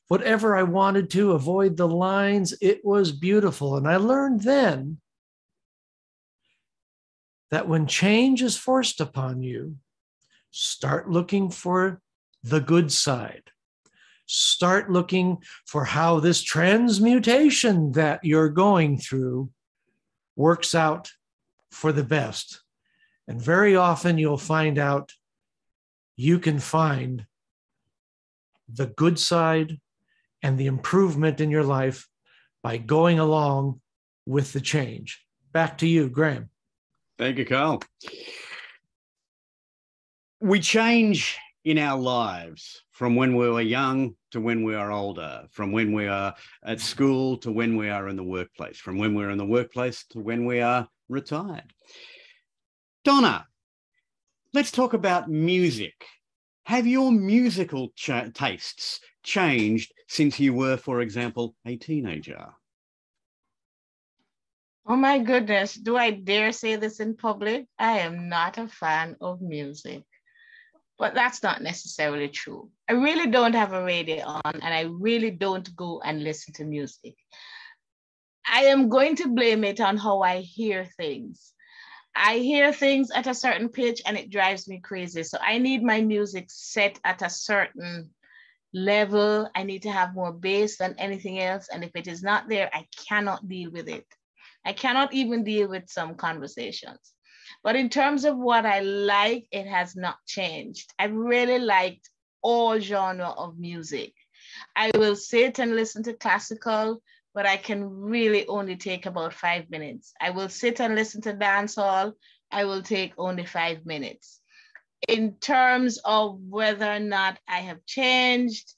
whatever I wanted to, avoid the lines. It was beautiful. And I learned then that when change is forced upon you, start looking for the good side. Start looking for how this transmutation that you're going through works out for the best. And very often you'll find out you can find the good side and the improvement in your life by going along with the change. Back to you, Graham. Thank you, Carl. We change in our lives from when we were young to when we are older, from when we are at school to when we are in the workplace, from when we're in the workplace to when we are retired. Donna, let's talk about music. Have your musical tastes changed since you were, for example, a teenager? Oh my goodness, do I dare say this in public? I am not a fan of music. But that's not necessarily true. I really don't have a radio on, and I really don't go and listen to music. I am going to blame it on how I hear things. I hear things at a certain pitch and it drives me crazy. So I need my music set at a certain level. I need to have more bass than anything else. And if it is not there, I cannot deal with it. I cannot even deal with some conversations. But in terms of what I like, it has not changed. I really liked all genre of music. I will sit and listen to classical, but I can really only take about 5 minutes. I will sit and listen to dancehall. I will take only 5 minutes. In terms of whether or not I have changed,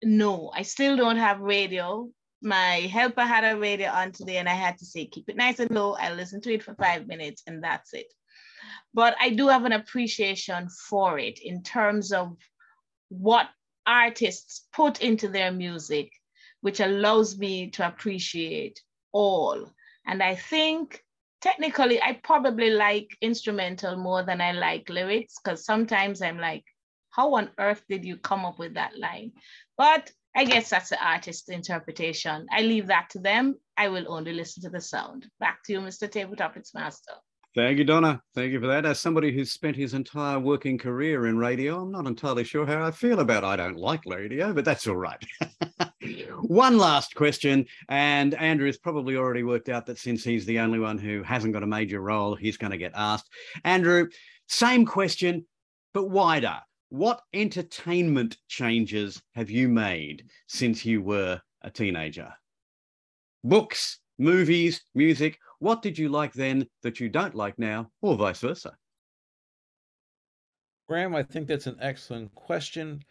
no, I still don't have radio. My helper had a radio on today and I had to say, keep it nice and low. I listened to it for 5 minutes and that's it. But I do have an appreciation for it in terms of what artists put into their music, which allows me to appreciate all. And I think technically I probably like instrumental more than I like lyrics, because sometimes I'm like, how on earth did you come up with that line? But I guess that's the artist's interpretation. I leave that to them. I will only listen to the sound. Back to you, Mr. Table Topics Master. Thank you, Donna. Thank you for that. As somebody who's spent his entire working career in radio, I'm not entirely sure how I feel about I don't like radio, but that's all right. One last question, and Andrew's probably already worked out that since he's the only one who hasn't got a major role, he's going to get asked. Andrew, same question, but wider. What entertainment changes have you made since you were a teenager? Books, movies, music. What did you like then that you don't like now, or vice versa? Graham, I think that's an excellent question.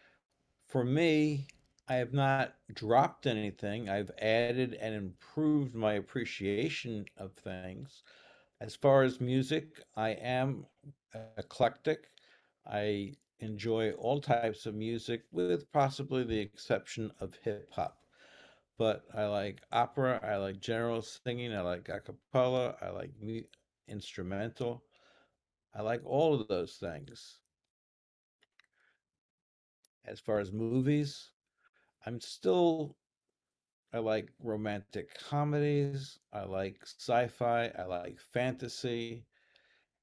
For me, I have not dropped anything. I've added and improved my appreciation of things. As far as music, I am eclectic. I enjoy all types of music, with possibly the exception of hip hop. But I like opera, I like general singing, I like a cappella, I like instrumental. I like all of those things. As far as movies, I like romantic comedies, I like sci-fi, I like fantasy,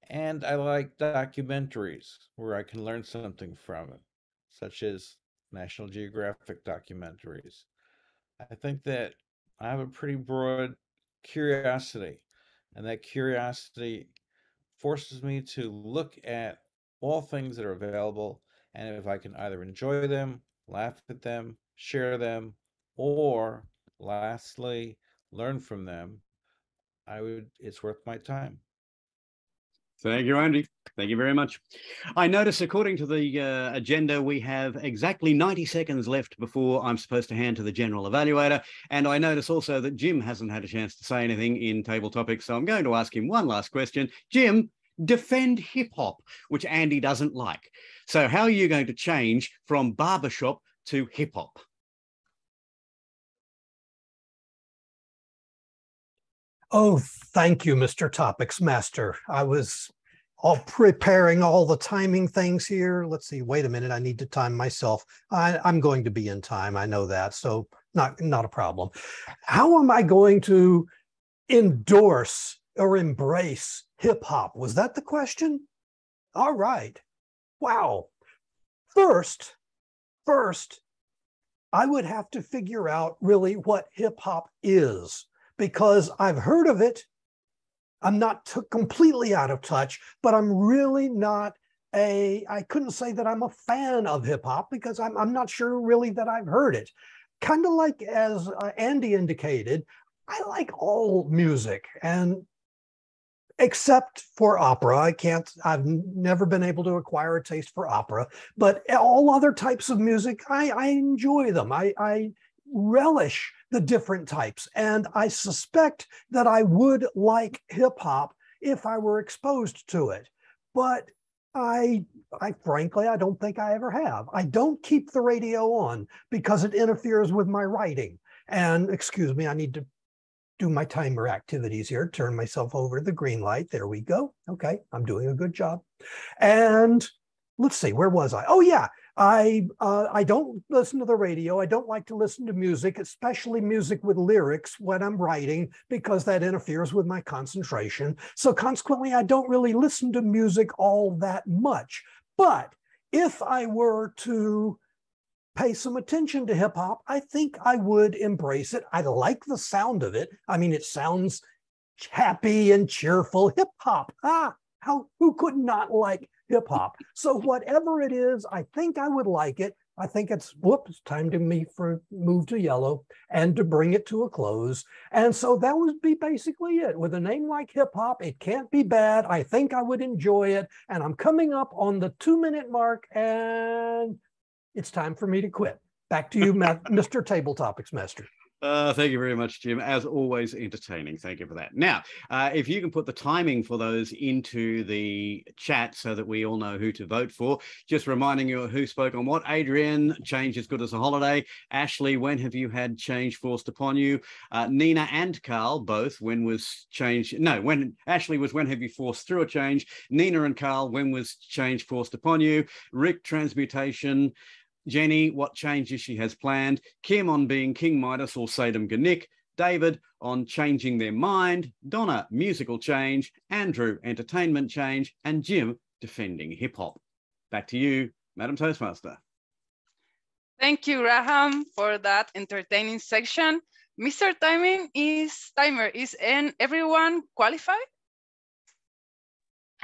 and I like documentaries where I can learn something from it, such as National Geographic documentaries. I think that I have a pretty broad curiosity, and that curiosity forces me to look at all things that are available, and if I can either enjoy them, laugh at them, share them, or lastly, learn from them, it's worth my time. Thank you, Andy. Thank you very much. I notice, according to the agenda, we have exactly 90 seconds left before I'm supposed to hand to the general evaluator. And I notice also that Jim hasn't had a chance to say anything in table topics. So I'm going to ask him one last question. Jim, defend hip hop, which Andy doesn't like. So how are you going to change from barbershop to hip hop? Oh, thank you, Mr. Topics Master. I was all preparing all the timing things here. Let's see, wait a minute, I need to time myself. I'm going to be in time, I know that, so not a problem. How am I going to endorse or embrace hip hop? Was that the question? All right, wow. First, I would have to figure out really what hip hop is, because I've heard of it. I'm not completely out of touch, but I'm really not I couldn't say that I'm a fan of hip hop because I'm not sure really that I've heard it. Kind of like as Andy indicated, I like all music, and except for opera. I've never been able to acquire a taste for opera, but all other types of music, I enjoy them. I relish the different types. And I suspect that I would like hip hop if I were exposed to it. But I frankly, I don't think I ever have. I don't keep the radio on because it interferes with my writing. And excuse me, I need to do my timer activities here, turn myself over to the green light. There we go. Okay, I'm doing a good job. And let's see, where was I? Oh yeah, I don't listen to the radio. I don't like to listen to music, especially music with lyrics when I'm writing, because that interferes with my concentration. So consequently, I don't really listen to music all that much. But if I were to pay some attention to hip hop, I think I would embrace it. I like the sound of it. I mean, it sounds happy and cheerful. Hip hop. Who could not like hip hop? So whatever it is, I think I would like it. I think it's time to move to yellow and to bring it to a close. And so that would be basically it. With a name like hip hop, it can't be bad. I think I would enjoy it. And I'm coming up on the 2-minute mark, and it's time for me to quit. Back to you, Mr. Table Topics Master. Thank you very much, Jim. As always, entertaining. Thank you for that. Now, if you can put the timing for those into the chat so that we all know who to vote for. Just reminding you who spoke on what. Adrienne, change is good as a holiday. Ashley, when have you had change forced upon you? Nina and Carl, both, when was change? No, when Ashley was, when have you forced through a change? Nina and Carl, when was change forced upon you? Rick, transmutation. Jenny, what changes she has planned. Kim on being King Midas or Sadam Ganik. David on changing their mind. Donna, musical change. Andrew, entertainment change. And Jim, defending hip hop. Back to you, Madam Toastmaster. Thank you, Raham, for that entertaining section. Mr. Timer, is everyone qualified?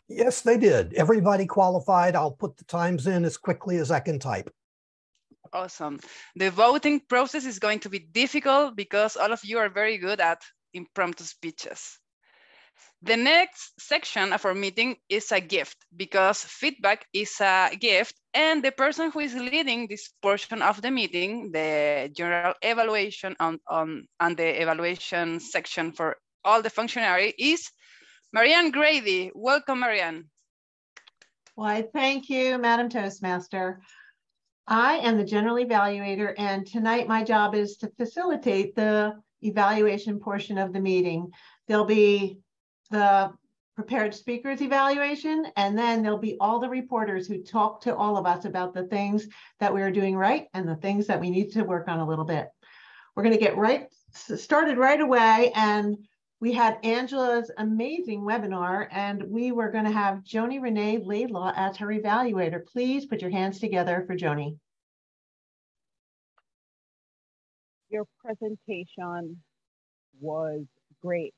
Yes, they did. Everybody qualified. I'll put the times in as quickly as I can type. Awesome. The voting process is going to be difficult because all of you are very good at impromptu speeches. The next section of our meeting is a gift, because feedback is a gift, and the person who is leading this portion of the meeting, the general evaluation and the evaluation section for all the functionary, is Marianne Grady. Welcome, Marianne. Why, thank you, Madam Toastmaster. I am the general evaluator, and tonight my job is to facilitate the evaluation portion of the meeting. There'll be the prepared speakers evaluation, and then there'll be all the reporters who talk to all of us about the things that we are doing right and the things that we need to work on a little bit. We're going to get started right away, and we had Angela's amazing webinar, and we were going to have Joni Renee Laidlaw as her evaluator. Please put your hands together for Joni. Your presentation was great.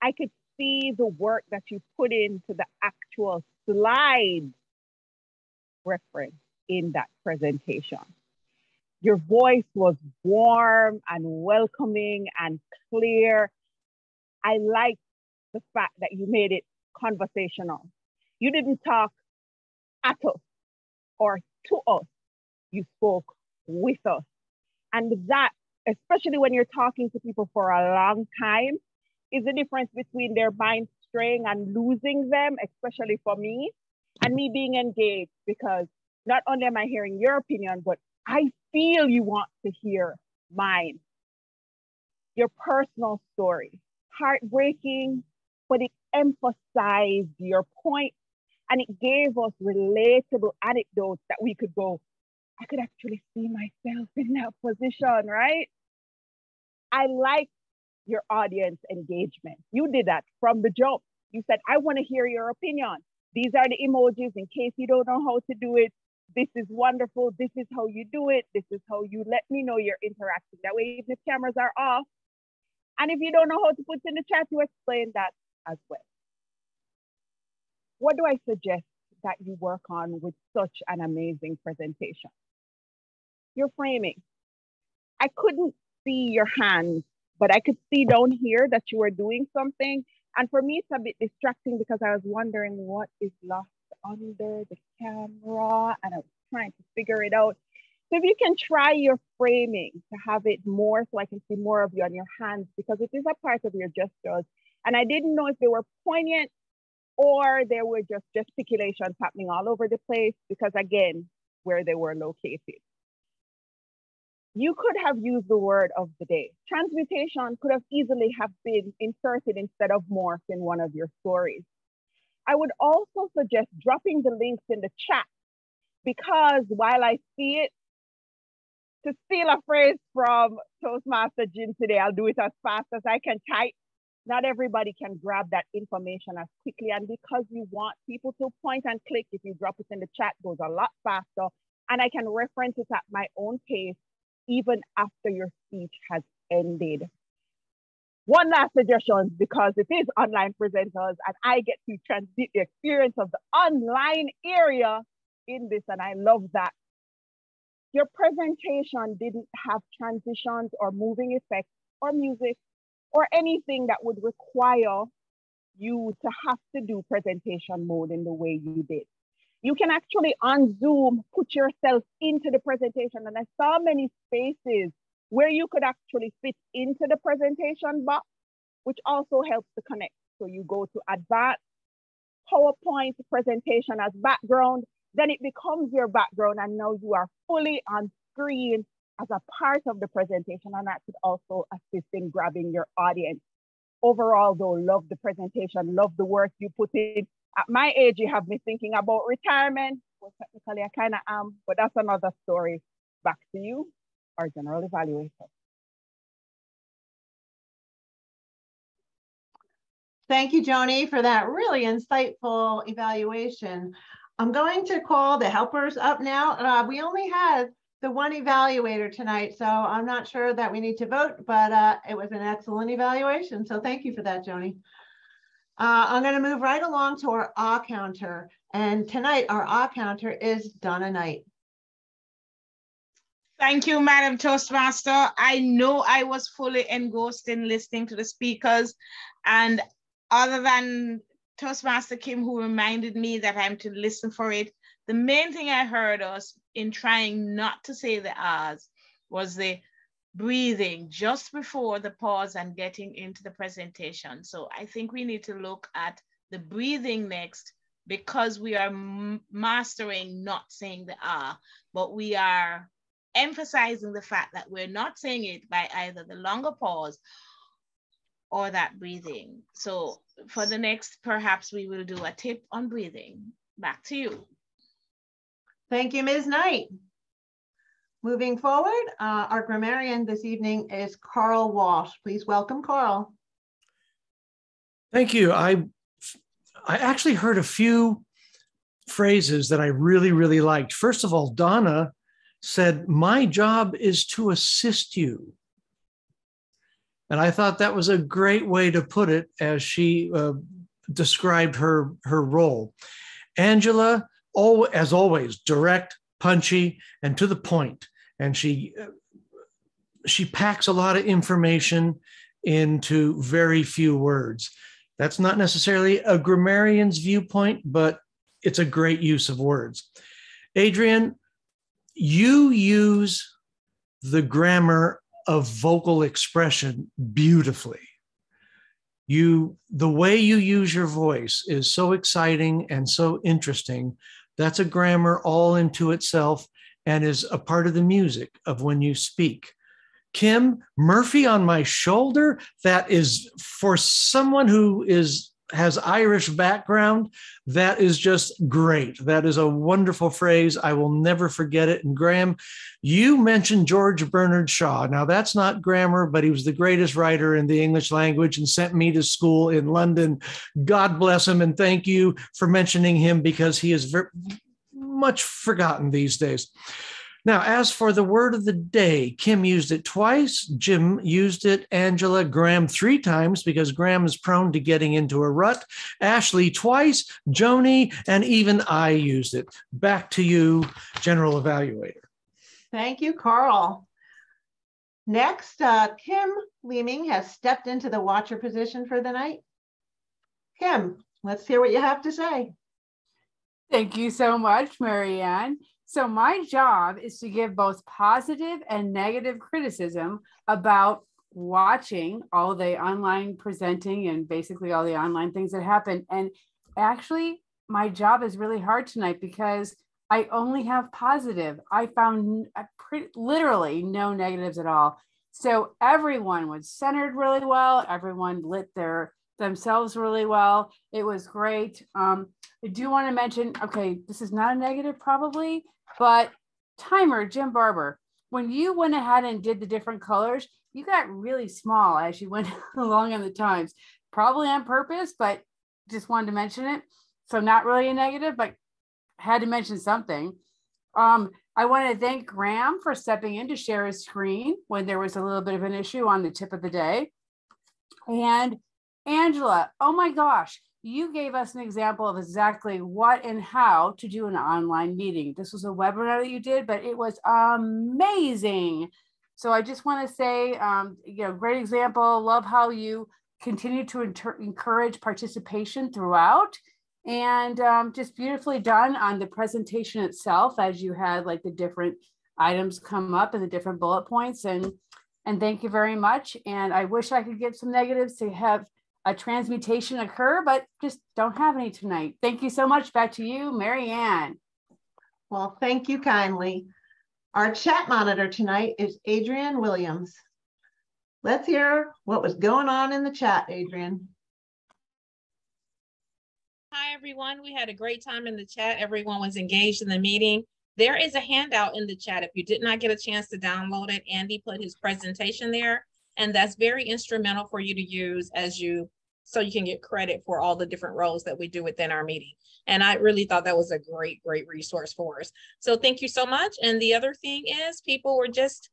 I could see the work that you put into the actual slide reference in that presentation. Your voice was warm and welcoming and clear. I like the fact that you made it conversational. You didn't talk at us or to us. You spoke with us. And that, especially when you're talking to people for a long time, is the difference between their mind straying and losing them, especially for me, and me being engaged, because not only am I hearing your opinion, but I feel you want to hear mine. Your personal story. Heartbreaking, but it emphasized your point, and it gave us relatable anecdotes that we could go, I could actually see myself in that position, right? I like your audience engagement. You did that from the jump. You said, I want to hear your opinion. These are the emojis in case you don't know how to do it. This is wonderful. This is how you do it. This is how you let me know you're interacting. That way, even if cameras are off, and if you don't know how to put in the chat, you explain that as well. What do I suggest that you work on with such an amazing presentation? Your framing. I couldn't see your hands, but I could see down here that you were doing something. And for me, it's a bit distracting because I was wondering what is lost under the camera, and I was trying to figure it out. So if you can try your framing to have it more so I can see more of you on your hands, because it is a part of your gestures. And I didn't know if they were poignant or they were just gesticulations happening all over the place, because again, where they were located. You could have used the word of the day. Transmutation could have easily have been inserted instead of morph in one of your stories. I would also suggest dropping the links in the chat, because while I see it, to steal a phrase from Toastmaster Jim today, I'll do it as fast as I can type. Not everybody can grab that information as quickly. And because you want people to point and click, if you drop it in the chat, it goes a lot faster. And I can reference it at my own pace, even after your speech has ended. One last suggestion, because it is online presenters and I get to transmit the experience of the online area in this, and I love that. Your presentation didn't have transitions or moving effects or music or anything that would require you to have to do presentation mode in the way you did. You can actually on Zoom put yourself into the presentation, and I saw many spaces where you could actually fit into the presentation box, which also helps to connect. So you go to advanced PowerPoint presentation as background, then it becomes your background, and now you are fully on screen as a part of the presentation, and that could also assist in grabbing your audience. Overall though, love the presentation, love the work you put in. At my age, you have me thinking about retirement. Well, technically I kind of am, but that's another story. Back to you, our general evaluator. Thank you, Joni, for that really insightful evaluation. I'm going to call the helpers up now. We only had the one evaluator tonight, so I'm not sure that we need to vote, but it was an excellent evaluation. So thank you for that, Joni. I'm going to move right along to our ah counter. And tonight, our ah counter is Donna Knight. Thank you, Madam Toastmaster. I know I was fully engrossed in listening to the speakers, and other than Toastmaster Kim, who reminded me that I'm to listen for it, the main thing I heard us in trying not to say the ahs was the breathing just before the pause and getting into the presentation. So I think we need to look at the breathing next, because we are mastering not saying the ah, but we are emphasizing the fact that we're not saying it by either the longer pause or that breathing. So for the next, perhaps we will do a tip on breathing. Back to you. Thank you, Ms. Knight. Moving forward, our grammarian this evening is Carl Walsh. Please welcome Carl. Thank you. I actually heard a few phrases that I really, really liked. First of all, Donna said, "My job is to assist you." And I thought that was a great way to put it as she described her role. Angela, as always, direct, punchy, and to the point. And she packs a lot of information into very few words. That's not necessarily a grammarian's viewpoint, but it's a great use of words. Adrienne, you use the grammar of vocal expression beautifully. The way you use your voice is so exciting and so interesting. That's a grammar all into itself and is a part of the music of when you speak. Kim, Murphy on my shoulder, that is for someone who has Irish background, that is just great. That is a wonderful phrase. I will never forget it. And Graham, you mentioned George Bernard Shaw. Now that's not grammar, but he was the greatest writer in the English language and sent me to school in London. God bless him. And thank you for mentioning him because he is very much forgotten these days. Now, as for the word of the day, Kim used it twice, Jim used it, Angela, Graham 3 times because Graham is prone to getting into a rut, Ashley twice, Joni, and even I used it. Back to you, General Evaluator. Thank you, Carl. Next, Kim Leeming has stepped into the watcher position for the night. Kim, let's hear what you have to say. Thank you so much, Marianne. So my job is to give both positive and negative criticism about watching all the online presenting and basically all the online things that happen. And actually, my job is really hard tonight because I only have positive. I found literally no negatives at all. So everyone was centered really well. Everyone lit themselves really well. It was great. I do want to mention, okay, this is not a negative probably, but timer, Jim Barber, when you went ahead and did the different colors, you got really small as you went along on the times, probably on purpose, but just wanted to mention it. So not really a negative, but had to mention something. I want to thank Graham for stepping in to share his screen when there was a little bit of an issue on the tip of the day. And Angela, oh my gosh, you gave us an example of exactly what and how to do an online meeting. This was a webinar that you did, but it was amazing. So I just want to say, great example. Love how you continue to encourage participation throughout, and just beautifully done on the presentation itself as you had like the different items come up and the different bullet points. And thank you very much. And I wish I could get some negatives to have a transmutation occur, but just don't have any tonight. Thank you so much. Back to you, Marianne. Well, thank you kindly. Our chat monitor tonight is Adrienne Williams. Let's hear what was going on in the chat, Adrienne. Hi, everyone. We had a great time in the chat. Everyone was engaged in the meeting. There is a handout in the chat. If you did not get a chance to download it, Andy put his presentation there. And that's very instrumental for you to use so you can get credit for all the different roles that we do within our meeting. And I really thought that was a great resource for us. So thank you so much. And the other thing is people were just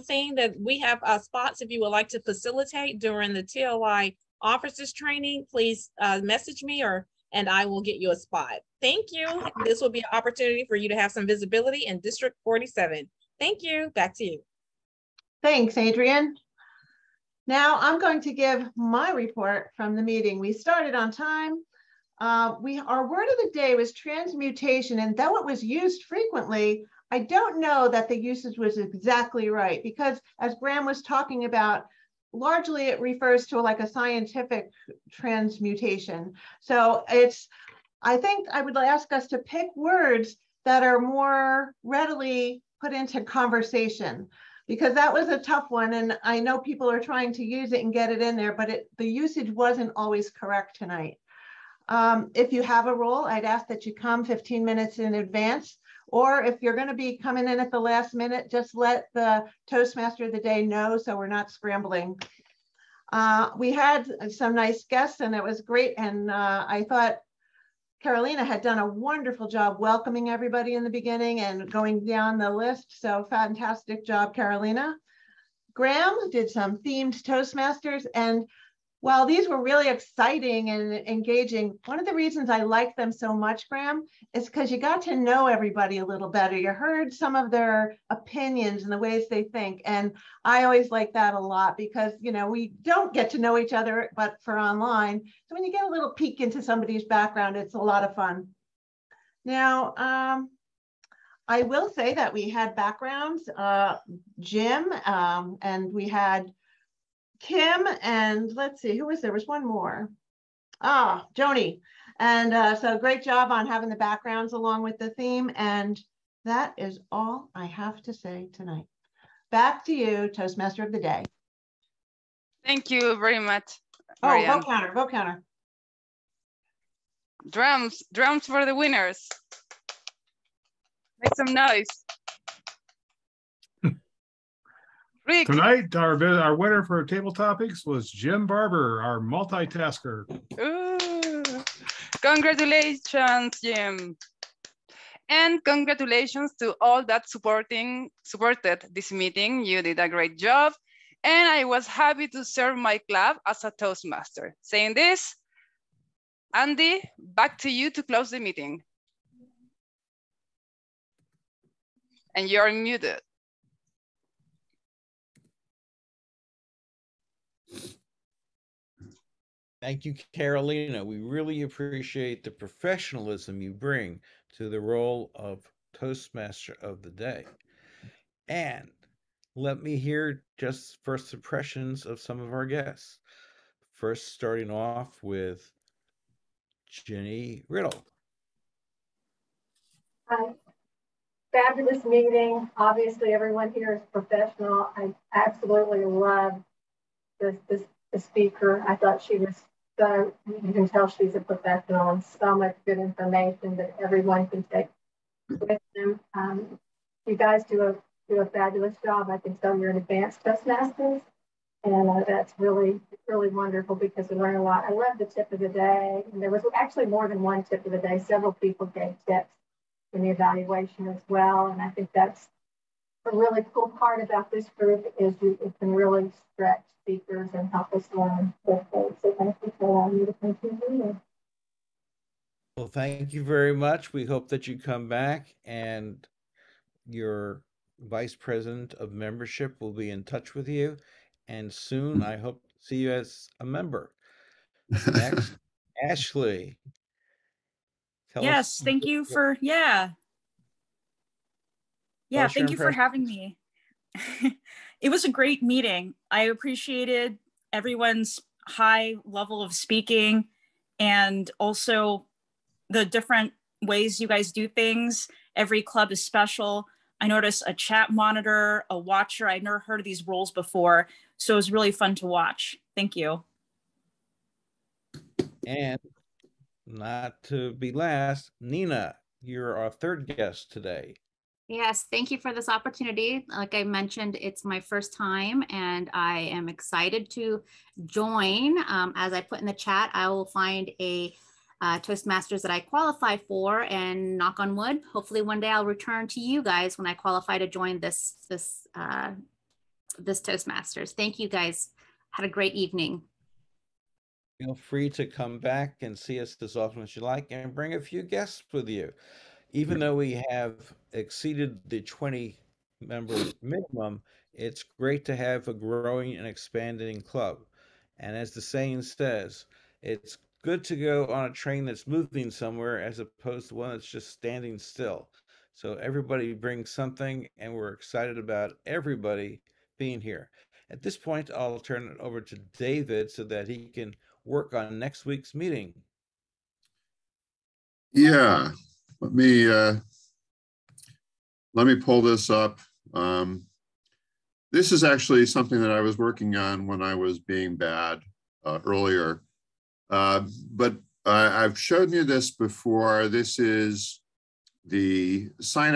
saying that we have spots if you would like to facilitate during the TLI officers training, please message me and I will get you a spot. Thank you. This will be an opportunity for you to have some visibility in District 47. Thank you. Back to you. Thanks, Adrienne. Now I'm going to give my report from the meeting. We started on time. Our word of the day was transmutation, and though it was used frequently, I don't know that the usage was exactly right because as Graham was talking about, largely it refers to like a scientific transmutation. So I think I would ask us to pick words that are more readily put into conversation. because that was a tough one. And I know people are trying to use it and get it in there, but the usage wasn't always correct tonight. If you have a role, I'd ask that you come 15 minutes in advance, or if you're going to be coming in at the last minute, just let the Toastmaster of the day know so we're not scrambling. We had some nice guests and it was great. And I thought Carolina had done a wonderful job welcoming everybody in the beginning and going down the list. So fantastic job, Carolina. Graham did some themed Toastmasters, and while these were really exciting and engaging, one of the reasons I like them so much, Graham, is because you got to know everybody a little better. You heard some of their opinions and the ways they think. And I always like that a lot because, you know, we don't get to know each other, but for online. So when you get a little peek into somebody's background, it's a lot of fun. Now, I will say that we had backgrounds, Jim, and we had Kim, and let's see, who was there? Was one more. Joni. And so great job on having the backgrounds along with the theme. And that is all I have to say tonight. Back to you, Toastmaster of the day. Thank you very much. Oh, vote counter, vote counter. Drums for the winners. Make some noise. Rick. Tonight, our winner for table topics was Jim Barber, our multitasker. Ooh. Congratulations, Jim. And congratulations to all that supported this meeting. You did a great job. And I was happy to serve my club as a Toastmaster. Saying this, Andy, back to you to close the meeting. And you're muted. Thank you, Carolina. We really appreciate the professionalism you bring to the role of Toastmaster of the Day. And let me hear just first impressions of some of our guests. First, starting off with Jenny Riddle. Hi. Fabulous meeting. Obviously, everyone here is professional. I absolutely love the speaker. I thought she was so, you can tell she's a professional, and so much good information that everyone can take with them. You guys do a fabulous job. I can tell you're an advanced Toastmasters, and that's really, really wonderful because we learn a lot. I love the tip of the day, and there was actually more than one tip of the day. Several people gave tips in the evaluation as well, and I think that's a really cool part about this group is it can really stretch speakers and help us learn. So thank you for allowing me to continue. Well, thank you very much. We hope that you come back, and your Vice President of Membership will be in touch with you. And soon, I hope to see you as a member. Next, Ashley. Yes, thank you for, thank you for having me. It was a great meeting. I appreciated everyone's high level of speaking and also the different ways you guys do things. Every club is special. I noticed a chat monitor, a watcher. I'd never heard of these roles before. So it was really fun to watch. Thank you. And not to be last, Nina, you're our third guest today. Yes, thank you for this opportunity. Like I mentioned, it's my first time and I am excited to join. As I put in the chat, I will find a Toastmasters that I qualify for, and knock on wood, hopefully one day I'll return to you guys when I qualify to join this Toastmasters. Thank you guys. Had a great evening. Feel free to come back and see us as often as you like and bring a few guests with you. Even though we have exceeded the 20 member minimum, it's great to have a growing and expanding club. And as the saying says, it's good to go on a train that's moving somewhere as opposed to one that's just standing still. So everybody brings something, and we're excited about everybody being here. At this point, I'll turn it over to David so that he can work on next week's meeting. Yeah, let me pull this up. this is actually something that I was working on when I was being bad earlier. But I've shown you this before. This is the sign